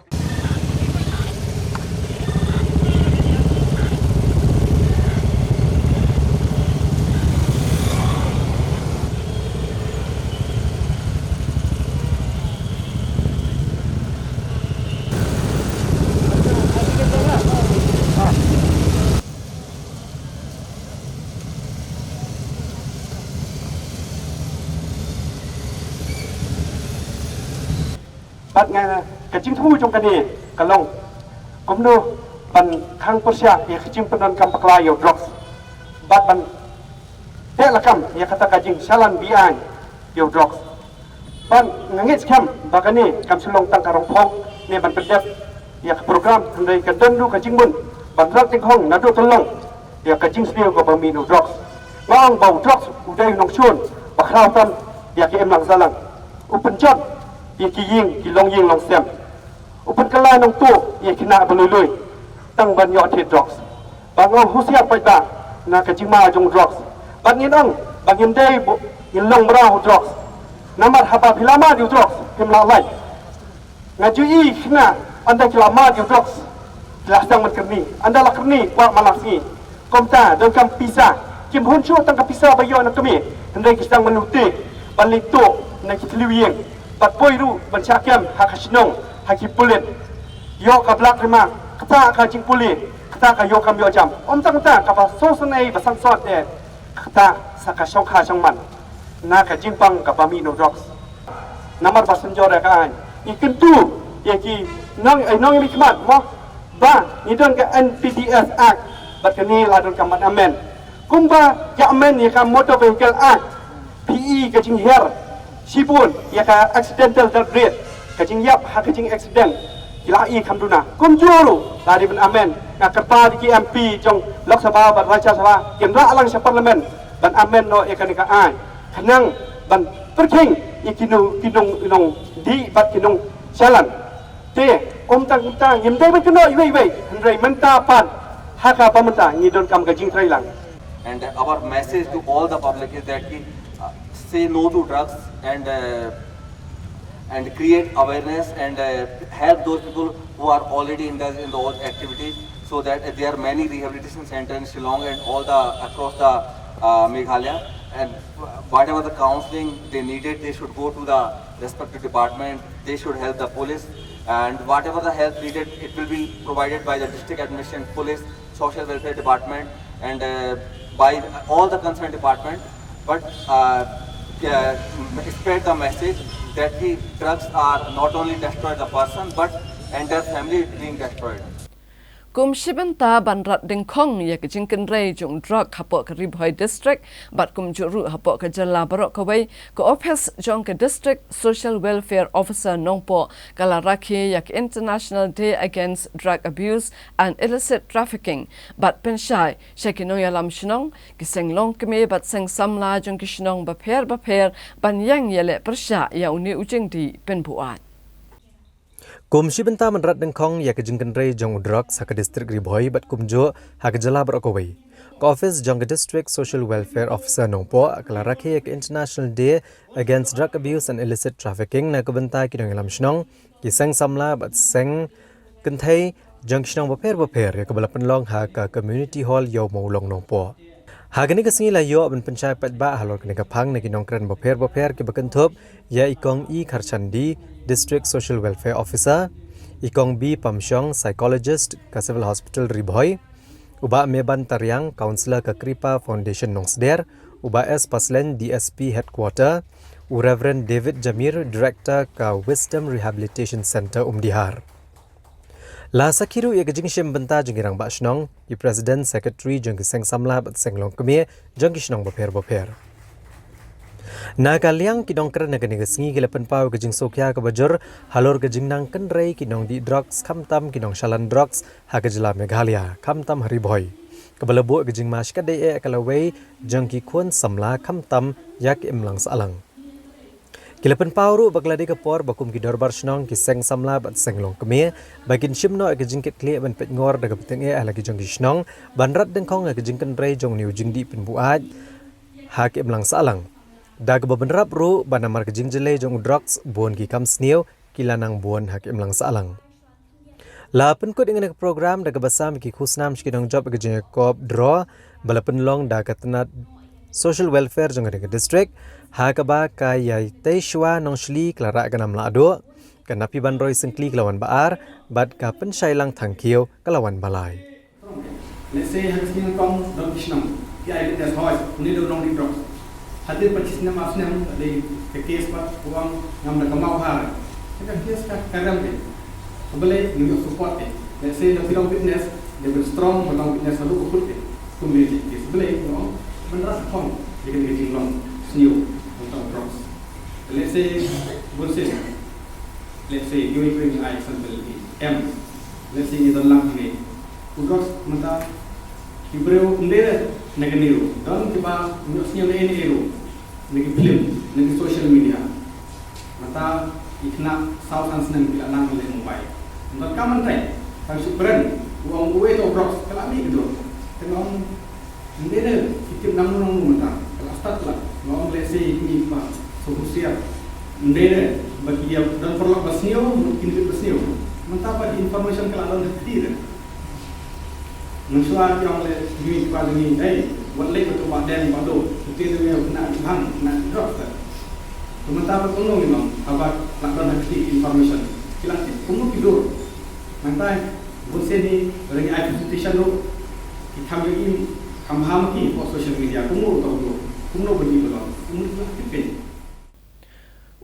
bắt ngay cái chính thu trong cái này cái long cũng nu ban khang persia ya kecing penan kam paklai yo drugs bat ban te la kam ya kata kajing salan bian yo drugs ban ngangit kam bagani kam sulong tang karong phong ne ban pedep ya program handai ka dandu kajing mun ban rak ting hong nadu tolong ya kajing sdio ko ban minu drugs ngang bau drugs udai nong chun bakrautan ya ki em lang salang upen chot ya ki long ying long sem upen kalai nong tu ya kina belului tang ban yo the drugs bang ong husia pai ba na ka jima jong drugs bang yin ong bang yin dei yin long bra hu drugs namat haba pilama di drugs kim la lai nga ju yi kina anda kilama di drugs Kelasang menkerni. Anda lah kerni buat malas ni. Komta dan kam pisa. Kim honcho tang ka pisa bayo nak kami. Hendai kisang menutik. Balito nak kitliwing. Bat poiru ban syakam hakasnong hakipulit. Yo ka blak rima. Kata ka jing pulit. Kata ka yo kam yo jam. Om tang ta ka ba so sanai ba sang sot eh. Kata saka syauka syangman. Na ka jingpang ka bami no drugs. Namar basenjor ka an. Ikan tu yang ki nong yang mikmat mo ba ni don ka NPDS Act bat kani la don ka mat amen. Kumba ya amen ya ka motor vehicle act PE ka jing her sibun ya ka accidental death rate ka jing yap ha ka jing accident kila i kam duna kum juru la di ben amen ka kerta di MP jong Lok Sabha bat Raja Sabha kendra alang sa parlimen ban amen no ya ka ni ka ai kanang ban perking ikinung inong di bat kinung jalan te om tang yem dai keno iwei hendrai menta pan haka pamenta ngidon kam gajing trailang. And our message to all the public is that say no to drugs and create awareness and help those people who are already indulged in those activities, so that there are many rehabilitation centers in Shillong and all across the Meghalaya, and whatever the counseling they needed, they should go to the respective department. They should help the police, and whatever the help needed, it will be provided by the district administration, police, social welfare department, and by all the concerned department. But spread the message that the drugs are not only destroy the person, but entire family being destroyed. Kum Shibanta Banrat Dingkong ya ke jingken rei jong drug hapok ke Ribhoi district bat kum juru hapok ke Jala Barok Kawai ke office jong ke district social welfare officer Nongpo kala rakhi ya ke International Day Against Drug Abuse and Illicit Trafficking bat penshai shekino ya lam shnong ke senglong keme bat seng samla jong ke shnong baper ban yang yele persha ya uni ujing di penbuat. Kum Shibanta Manrat Dengkong ya ke jingken rei jong udrak sa ke distrik Ribhoi bat kumjo ha ke Jala Barokawai. Ke office jong ke district social welfare officer Nongpo akala rakhi ya ke International Day Against Drug Abuse and Illicit Trafficking na kebentai ki dong lam shnong ki seng samla bat seng kenthai jong shnong baper ya ke balapan long ha ke community hall yo maulong Nongpo. Hagani kesengi la yo ben pencai pat ba halor kene kapang ne kinong kren baper ke bakentop ya ikong I Kharchandi District Social Welfare Officer, ikong B Pamsyong Psychologist ke Civil Hospital Ribhoi, uba Meban Taryang Counselor ke Kripa Foundation Nongsder, uba S Paslen DSP Headquarter, Reverend David Jamir Director ke Wisdom Rehabilitation Center Umdihar. La sakiru ya gejing shim benta jengirang ba shnong, I President Secretary jeng seng samla bat senglong kemie jeng shnong baper. Na kaliang kidong keren na kani gesngi kilapan pau gejing sokya ke bajur halor gejing nang kenrei kidong di drugs kamtam kidong shalan drugs ha ke Jala Meghalaya kamtam Ribhoi. Kebalabu gejing mas kadai kalawai jeng ki kun samla kamtam yak imlang salang. Kilapan pauru bagladi ke por bakum ki dorbar shnong ki seng samla bat senglong kemie bagin shimno gejing ket kle ban pet ngor daga petenge lagi jong ki shnong banrat dengkong gejing kenrei jong niu jing di penbuat ha ke imlang salang. Dag bebenrap ru banamar kejing jele jong drugs buon ki kam sniu kilanang buon hak imlang salang. La penkut dengan program dag basam ki khusnam skidong job kejing kop draw balapen long dag katnat social welfare jong ke district ha ka ba kayai teishwa nong shli klara ganam la ado kanapi banroi sengkli kelawan baar bad ka penshailang thangkiu kelawan balai. Let's say has been come dong kishnam ya ile das hoy ni do nong di drugs hadir percisnya maafnya di kes pak uang ngam nak mau har kan kes ka kadam ke boleh ni support ke let's say the film fitness they will strong belong fitness lalu ukut ke community kes boleh no benar kom dengan long sniu untuk drugs let's say you bring I sample M let's say ni dalam ini drugs mata Ibreu ndere negeniru don tiba nyosnya ini eru negi film negi social media mata ikna sautan senang bila nang le mobile don kaman tai kan supren uang uwe to brox kelami gitu kenong ndere kitim nang nang mata kalau start lah ngom lesi ini pa solusia ndere bagi dia dan perlu basnio mungkin basnio mata apa information kalau ada tidak Mensuar yang oleh duit pada ni, boleh betul badan baru, itu dia nak hang, nak drop kan. Sementara tolong ni bang, abang nak dapat information, kilang kamu tidur, nanti bukan ni orang yang presentation tu, kita ambil ham ki social media, kamu tahu, kamu begini betul, kamu tipe.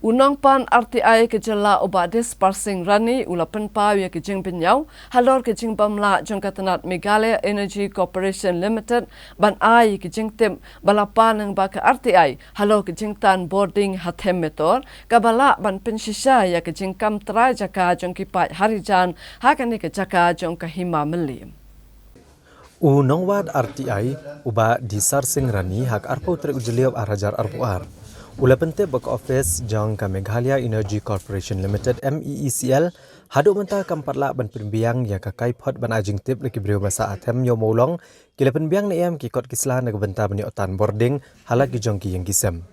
Unang pan RTI kejala obades parsing rani ulapan pawi kejing penyau halor kejing pamla jong katanat Meghalaya Energy Corporation Limited ban ai kejing tim balapan ng baka RTI halor kejing tan boarding hathem metor kabala ban pensisa ya kejing kam trai jaka jong kipat harijan hakani ke jaka jong kahima melim. Unang wad RTI uba di sarsing rani hak arpo trek ujeliau arajar arpuar. Ula pente bak office jang ka Meghalaya Energy Corporation Limited MEECL haduk mentah kampatla ban penbiang ya ka kai phot ban ajing tip leki breu masa athem yo molong kila penbiang ne em ki kot kisla na benta bani otan boarding halak ki jong ki yang kisem.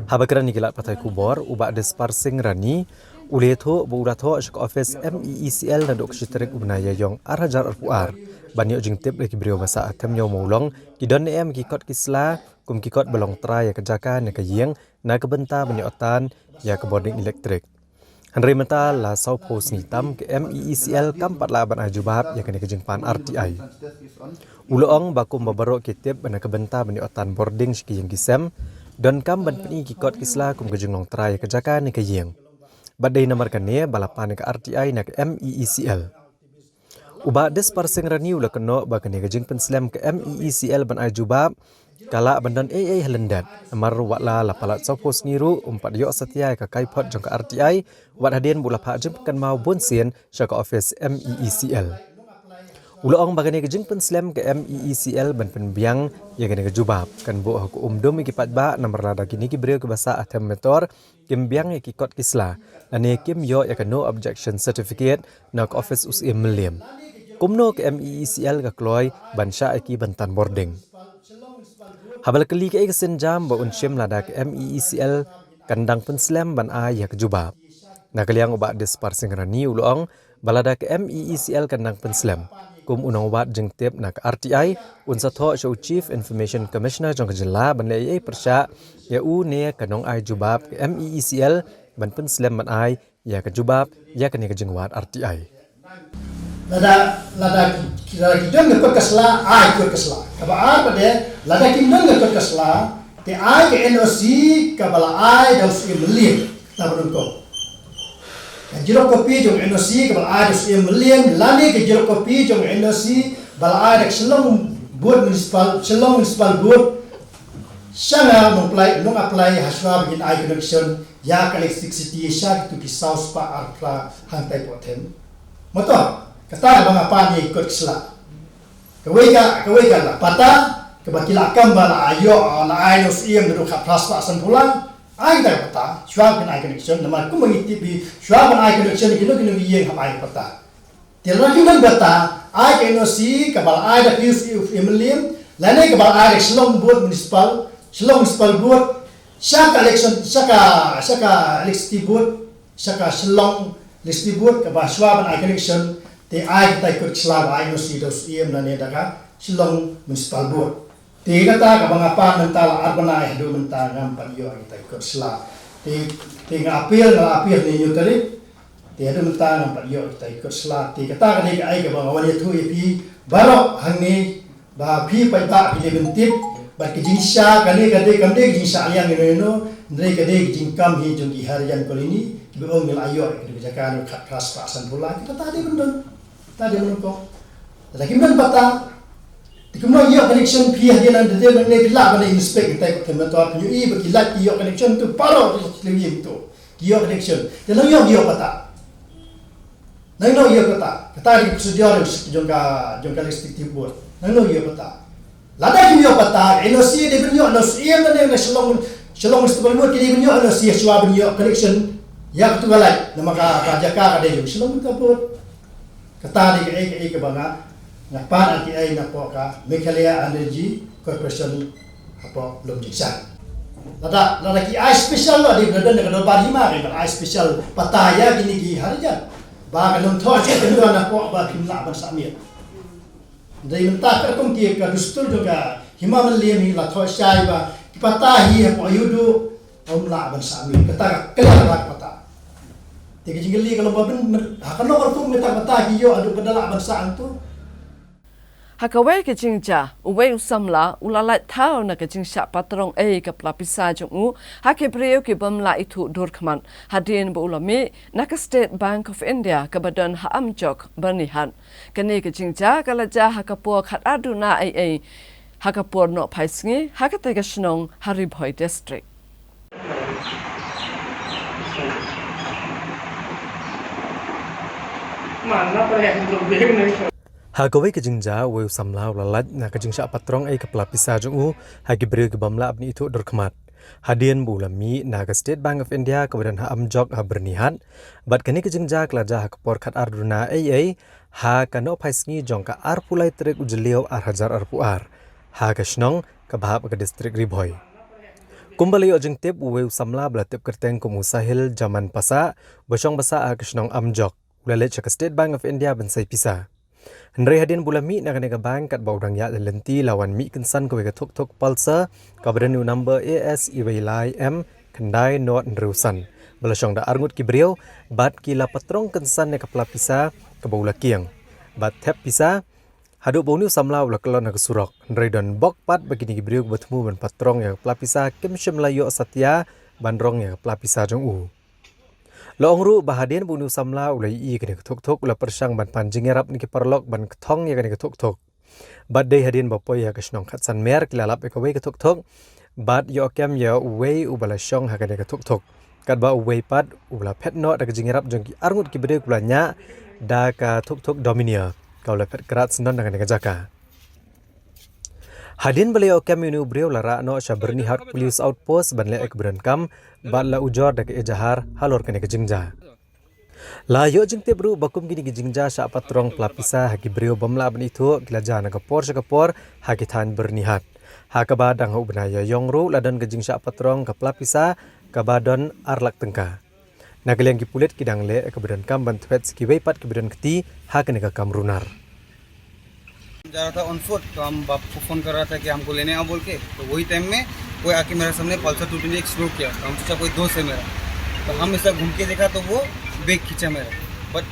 Habakran ni kilat patai kubor uba des parsing rani uletho buratho shak office MEECL na dok shitrik ubnaya yong arajar arpuar banyo jing tip leki breu masa athem yo molong ki don ne em ki kot kisla kum kikot belong trai ya kejaka ne kayeng na kebenta banyotan ya ke boarding elektrik. Henry menta la sau pos ni tam ke MEECL kampat la ban ajubab ya kene kejengpan RTI. Uloong bakum babarok kitip bana kebenta banyotan boarding shiki yang kisem don kam ban peni kikot kisla kum kejenglong trai ya kejaka ne kayeng. Badai namar kane balapan ke RTI na ke MEECL. Uba des parsing rani ula keno ba kene kejeng penslam ke MEECL ban ajubab kala bandan halendat amar watla la palat sopos niru umpat yok setia ka kaipot jong ka RTI wat hadien bula pa jemkan mau bonsien syaka office MEECL. Uloong bagane kejeng penslam ke MEECL ban penbiang ya gane kejubab kan bo aku dom ki patba namar lada kini ki breu ke basa athem metor kimbiang ya ki kot kisla ane kim yo ya no objection certificate na ka office usim meliam. Kumno ke MEECL ka kloi ban sya ki bantan boarding. Habal kali ke eksen jam ba unshim lada ke MEECL kandang penslam ban ai ya kejubab. Na kaliang ubat des parsing rani uloong balada ke MEECL kandang penslam. Kum unang ubat jeng tip na ke RTI unsa tho show Chief Information Commissioner jong kejela ban le persya ya u ne kanong ai jubab ke MEECL ban penslam ban ai ya kejubab ya kene kejeng wat RTI. Lada kita ngikut kesla, ikut kesla. Kaba pada lada kita ngikut kesla, te ke NOC kabala daus million tak beruntung. Jero kopi jong NOC kabala daus million, lani ke jero kopi jong NOC bala dak selong buat municipal buat sana apply haswa begin connection ya electricity sya tu ki south pa artra hantai potem. Motor kata bang apa ni ikut kesla. Kawai ka pata kebakila kambala ayo na ainos iem duduk kapras pak sempulan ai tak pata syuab kan ai connection nama aku mengitipi syuab kan ai connection kilo ye hab ai pata. Tiada juga bata ai kenosi kabala ai dak use emilim lane kabala ai selong buat municipal buat syaka election syaka electricity buat syaka selong electricity buat kabala syuab kan ai connection te ai kita ikut selama ai no si dos iem na ne daga silong municipal board te kata ka bangapa mental arbanai do mental ngam yo kita ikut sela te ngapil ni yutari te do mental ngam yo kita ikut sela te kata ka ni ai ka bangawan itu pi barok hangni ba pi pai ba pi lebentip ba ke jinsya kane kamde jinsya alian ni no ndre kade jinkam hi jongi harian kolini ki ong mil ayo ki jakan khas pasan pula kita tadi bendon tadi menunggu. Lagi mana bata? Dikemau iyo connection pihak dia nanti dia nak bila mana inspect kita ikut teman-teman punya i berkilat iyo connection tu paro lebih itu iyo connection. Dia nak iyo bata. Nang iyo bata. Kata di prosedur jongka listrik buat. Nang iyo bata. Lada iyo bata. NOC dia bernyo NOC ia mana yang selong mesti buat kini bernyo NOC suah bernyo connection. Ya betul galai. Nama kajaka ada yang selong kita buat. Kata di ke banga ngapan RTI na po ka Meghalaya Energy Corporation apa belum jiksan. Lada ki ai special lo di berada dengan barima ke ai special pataya gini ki harijan. Ba kan tho che tu na po ba kimla ban samir. Dari mentah kertung ki ka dustul juga himaman liam hi la thoi sai ba pata hi po yudu omla ban sami kata kelar rak pata. Tiga jingli kalau babin hakano kertung meta pata hi yo adu kedala ban sa antu. Hakawe ke jingja, uwe usamla, ulalat tau na ke jingsha patrong ke pelapisa jungu, hake breo ke bamla itu dorkman, hadin bu ulami, naka State Bank of India ke badan Amjok bernihan. Kene ke jingja kalaja hakapur khat aduna hakapur no paisingi, hakatega shnong Haribhoi District. Mana perhatian untuk begini? Hagawe ke jingja we samla ulalat na ke jingsha patrong ke pelapisa jungu hagi breu ke bamla abni itu dorkmat. Hadian bulami na ke State Bank of India ke badan Amjok bernihan, bat kene ke jingja kelaja hakapur khat arduna ha kano paisngi jongka arpulai trek ujeliau arhajar arpuar. Ha ke shnong ke bahap ke distrik Ribhoi. Kumbali ojeng tip we samla belatip kerteng ke musahil zaman pasa bosong basa ke shnong Amjok. Ulalet ke State Bank of India bensai pisah. Henry hadin bulami nak kena bank kat baudang ya lenti lawan mi kensan ko ke tok pulsa ka brand number ASEYLM kendai not nrusan belasong da arngut ki brio bat ki la patrong kensan ne ka pelapisa ke baula kiang bat tap pisa hadu bonu samla ula kelon ke surok Henry don bok pat begini ki brio bertemu ban patrong ya pelapisa kimshim layo satya bandrong ya pelapisa jong Loongru bahadian bunu samla ulai kene tok ula persang ban panjing erap ni perlok ban kthong ya kene tok bad day hadin bapoy ya kesnong khatsan mer kilalap ekawei tok bad yo kem ya wei ubala shong ha kene tok kat ba wei pad ula pet no da jing erap jong ki arngut ki bede kulanya da ka tok dominia ka ula pet kerat senon da kene jaka Hadin beliau kami unu beliau lara no syaberni hat police outpost ban le ek kam ban la ujor da ke jahar halor kene ke jingja. La yo jingte bru bakum gini ke jingja sya patrong pelapisa hagi beliau bamla ban itu gilaja na kapor hagi than bernihat. Ha ka badang hu benaya yongru ladan ke jingsya patrong ke pelapisa ka badon arlak tengka. Na geleng ki pulit kidang le ek kam ban thwet ki weipat ke keti ha kene ka kamrunar. जा रहा था on foot तो हम बाप को फ़ोन कर रहा था कि हमको लेने आओ बोल के तो वही टाइम में कोई आके मेरे सामने पल्सर 220 स्लो किया तो हम सोचा कोई दोस्त है मेरा तो हम ऐसा घूम के देखा तो वो बैग खींचा मेरा बट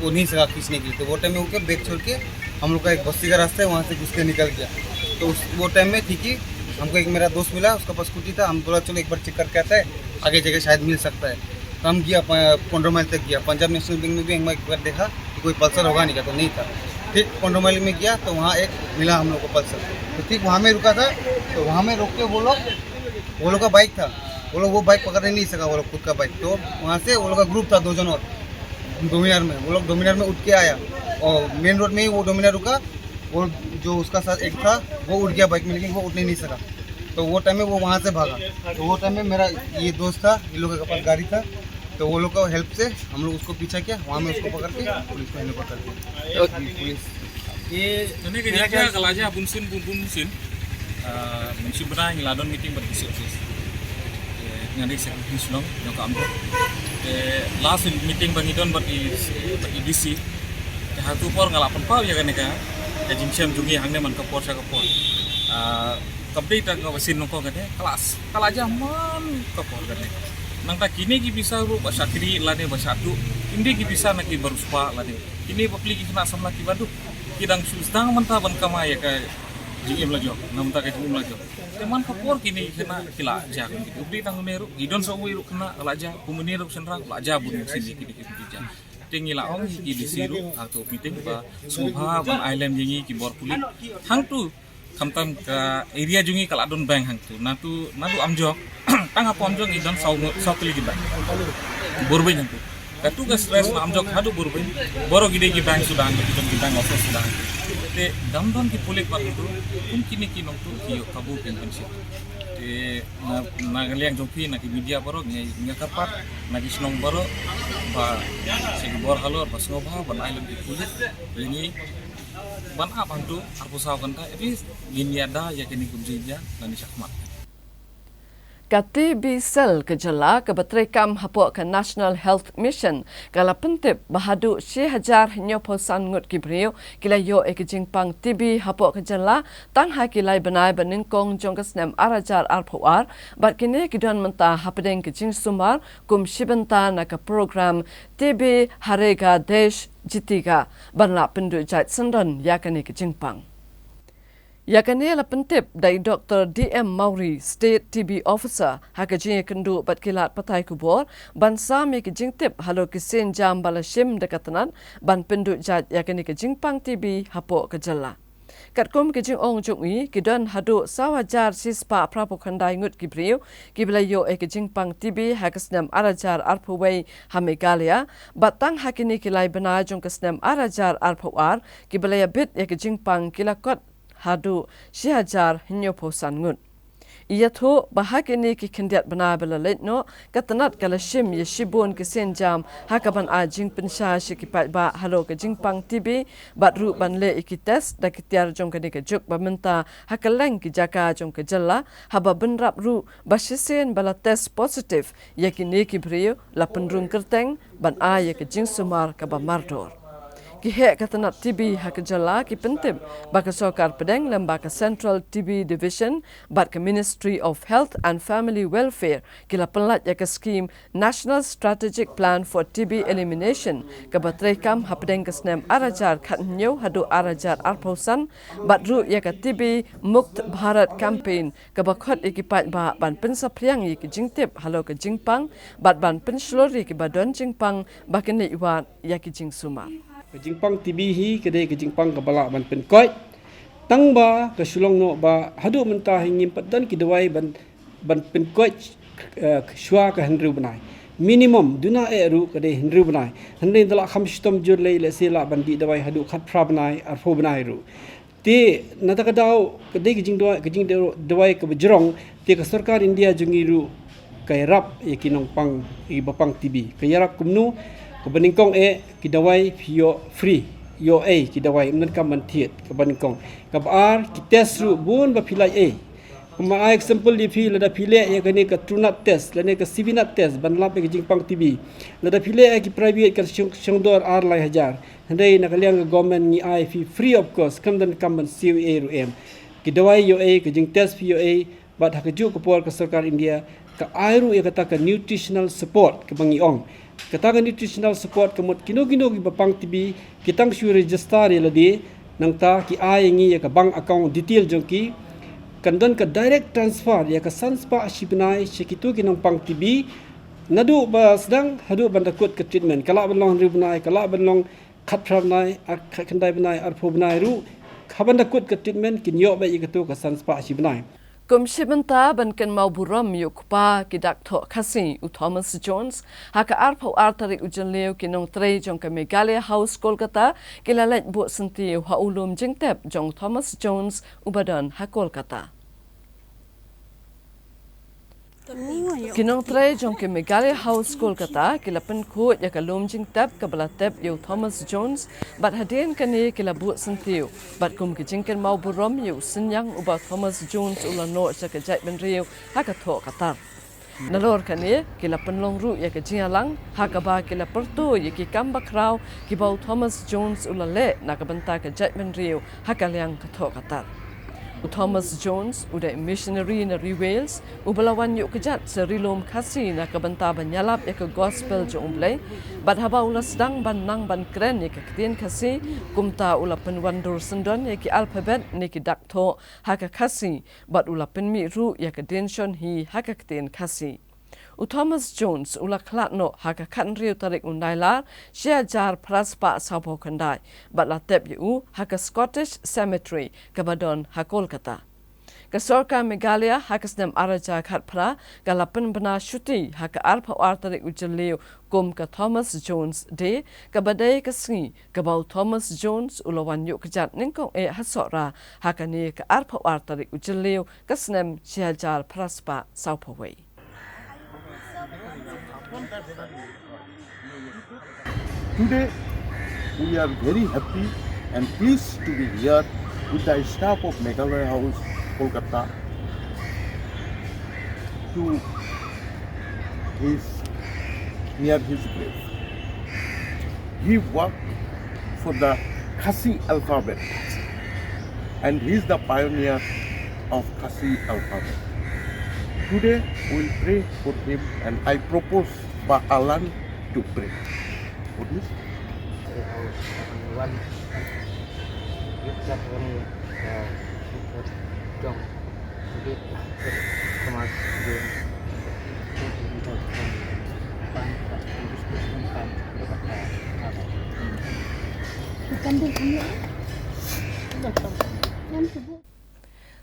वो नहीं सका खींचने के लिए तो वो टाइम में वो क्या बैग छोड़ के हम लोग का एक बस्ती का रास्ता है वहाँ से घुस के निकल गया तो वो टाइम में ठीक ही हमको एक मेरा दोस्त मिला उसका पास स्कूटी था हम बोला चलो एक बार चेक करके आता है आगे जगह शायद मिल सकता है तो हम गया 15 माइल तक गया पंजाब नेशनल बैंक में भी एक बार देखा कि कोई पल्सर होगा नहीं क्या तो नहीं था ठीक 15 माइल में गया तो वहाँ एक मिला हम लोग को पल्सर तो ठीक वहाँ में रुका था तो वहाँ में रोक के वो लोग का बाइक था वो बाइक पकड़ने नहीं सका वो लोग खुद का बाइक तो वहाँ से वो लोग का ग्रुप था 2 जन और डोमिनार में वो लोग डोमिनार में उठ के आया और मेन रोड में ही वो डोमिनार रुका वो जो उसका साथ एक था वो उठ गया बाइक में लेकिन वो उठने नहीं सका तो वो टाइम में वो वहाँ से भागा तो वो टाइम में मेरा ये दोस्त था ये लोगों के पास गाड़ी था तो वो लोग का हेल्प से हम लोग उसको पीछा किया वहाँ में उसको पकड़ के पुलिस को हैंड पकड़ के पुलिस ये नने के jaga kalaja bunsin mesti berang ladon meeting berdisi office ngari secretary sulong yang kampo last meeting bangidon bagi DC hatu por ngalapan pa ya kan ka jingsiam jungi hangne man kapor sa kapor complete ang wasin nungko kan kelas kalaja man kapor kan nang ta kini ki bisa ru bahasa kiri lane bahasa tu indi ki bisa nak baru spa lane ini papli ki kena samla ki badu kidang susdang mentah ban kama ya ka jingim lajo namta ka jingim lajo teman kapor kini kena kila jak gitu beli tang meru idon so wi ru kena laja kumuni ru senrang laja bun sini kini ki tingi la ong ki disiru atau meeting ba subha ban island jingi ki bor pulit hang tu kamtam ka area jungi kala don bank hang tu natu amjok tang apa amjok idon sau kali ki bank borbe hang tu katu ga stress na amjok hadu borbe boro gide ki bank sudah angkat idon ki bank office sudah te damdon ki pulik ba tu kini ki nong tu ki kabu pension te na liang jongpi na ki media boro ngai kapat na ki snong boro ba segi bor halor ba snobha ban island ki pulit ini ban apa tu arpu saw kanta ini gini ada ya kini kunjija dan syakmat TB Sel kejala ke Betrekam hapuk ke National Health Mission kala pentip bahadu 1000 nyoposan ngut kibriu kila yo ke jingpang TB hapuk kejala tang ha kilai benai beningkong jong kesnem arajar arpuar bat kini kidan mentah hapedeng ke jing sumar kum shibenta na ke program TB Harega Desh Jitiga banla pendu jait sendon yakani ke jingpang. Yakani la pentip dari Dr. DM Mauri, State TB Officer, hakaji kendu bat kilat patai kubur, ban sami ke jingtip halo kisin jam balashim dekatanan, ban pendu jat yakani ke jingpang TB hapo kejala. Katkum ke jing ong jungwi, kidan hadu sawajar sispa prapokandai ngut kibriu, kiblayo ke jingpang TB hakasnam arajar arpuway hamegalia, batang hakini kilai benai jong kasnam arajar arpuar, kiblaya bit ke jingpang kilakot hadu 1000 nyoposan ngut. Ia tu bahagini ki kendiat benar belalit no katanat kalashim ye shibun ke senjam hakaban ajing pensha shikipat ba halo ke jingpang TB bat ru ban le ikites da kitiar jong kani ke juk bamenta hakaleng ki jaka jong ke jalla haba benrap ru basisen bala test positif yakini ki brio la penrung kerteng ban a ye ke jing sumar ka ba mardor. Kihe katanat TB hakajala ki pentip baka sokar pedeng lembaka Central TB Division bat ke Ministry of Health and Family Welfare kila pelat ya ke scheme National Strategic Plan for TB Elimination ke batrekam hapedeng ke snem arajar khatnyo hadu arajar arposan bat ru ya ke TB Mukt Bharat campaign ke bakhot ikipat ba ban pensapriang yi ke jingtip halo ke jingpang bat ban penslori ke badon jingpang bakene iwan ya ke jing sumar. Kejingpang TB hi kedai kejingpang kepala ban penkoi tang ba ke sulong no ba hadu mentah ingin padan kidawai ban penkoi shwa ke hendru benai minimum duna eru kedai hendru benai hendai dalak kham sistem jur lei le sela ban di dawai hadu khat pra benai arfo benai ru ti nata kadau kedai kejing dawai ke bejrong ti ke sarkar India jungiru kai rap yakinong pang i bapang TB kai rap kumnu kebaningkong kidawai yo free yo kidawai menkan mantiet kebaningkong kabar kites ru bun ba pilai kuma example di fi lada pilai ya kani ka trunat test lane ka sivinat test ban lap ke jingpang TB lada pilai ki private ka shongdor ar lai hajar handai na kaliang government ni ai fi free of cost kam dan kam CA ru kidawai yo ke jing test fi yo bat hakaju ko por ka sarkar India ka airu ya kata ka nutritional support ke bangiong katakan nutritional support kemut kino-kino ki bapang TB kitang sure register ya ladi nang ta ki ai ngi ya ka bank account detail jongki kandan ka direct transfer ya ka sanspa shibnai shikitu ki nang pang TB nadu ba sedang hadu bandakut ke treatment kala banlong ribnai kala banlong khatpramnai khandai banai arpho banai ru khabandakut ke treatment kinyo ba ikatu ka sanspa shibnai Kum shibenta bankan mau buram yukpa kidak tho khasi u Thomas Jones haka arpau artari ujanleu kinong trei jong ka Megalia House Kolkata kilalet bu senti ha ulum jingtep jong Thomas Jones ubadan ha Kolkata. Kinong trei jong ke Megalia House Kolkata kilapen ku ya ka lum jingtep ka balatep yu Thomas Jones bat hadien kani kilabu sentiu bat kum ke jingken mau buram yu senyang uba Thomas Jones ulano sa ka jait benriu ha ka tho katar. Nalor kani kilapen long ru ya ka jingalang ha ka ba kilaperto ya ki kambakrau ki bau Thomas Jones ulale na ka benta ka jait benriu ha ka liang ka tho katar. Thomas Jones udah missionary na Wales ubalawan yuk kejat serilum kasih na kabenta banyalap ya ke gospel jomble bad haba ula sedang banang ban keren ya ke ketien kasih kumta ula penwandur sendon ya ke alphabet ni ke dakto haka kasih bad ula penmiru ya ke dension hi haka ketien kasih. Thomas Jones ula klatno haka kanriu tarik undailar syajar praspa sapo kandai bat latep yu haka Scottish Cemetery kabadon ha Kolkata. Kasorka Megalia haka snem araja khatpra galapen bena syuti haka arpa tarik ujaleu kum ka Thomas Jones de kabadai kasngi kabau Thomas Jones ulawan yuk kejat ningkong hasora haka ni ka arpa tarik ujaleu kasnem syajar praspa sapo wei. Today, we are very happy and pleased to be here with the staff of Meghalaya House, Kolkata. to near his grave. He worked for the Khasi alphabet, and he is the pioneer of Khasi alphabet. Today we will pray for him, and I propose Pak Alan to pray. For this.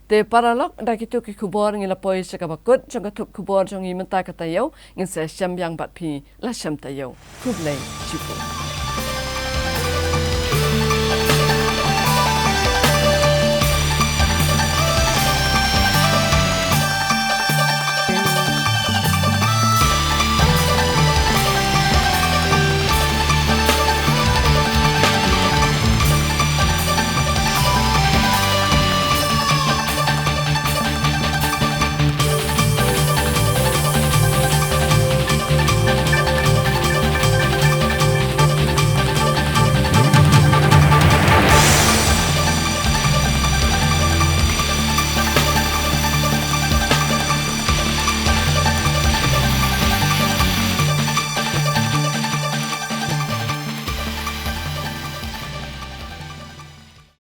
Te paralok da kitu ki kubor ngi lapoi sa kabakut jong katup kubor jong i menta katayo ngin sa syam yang bat pi la syam tayo kublai chipu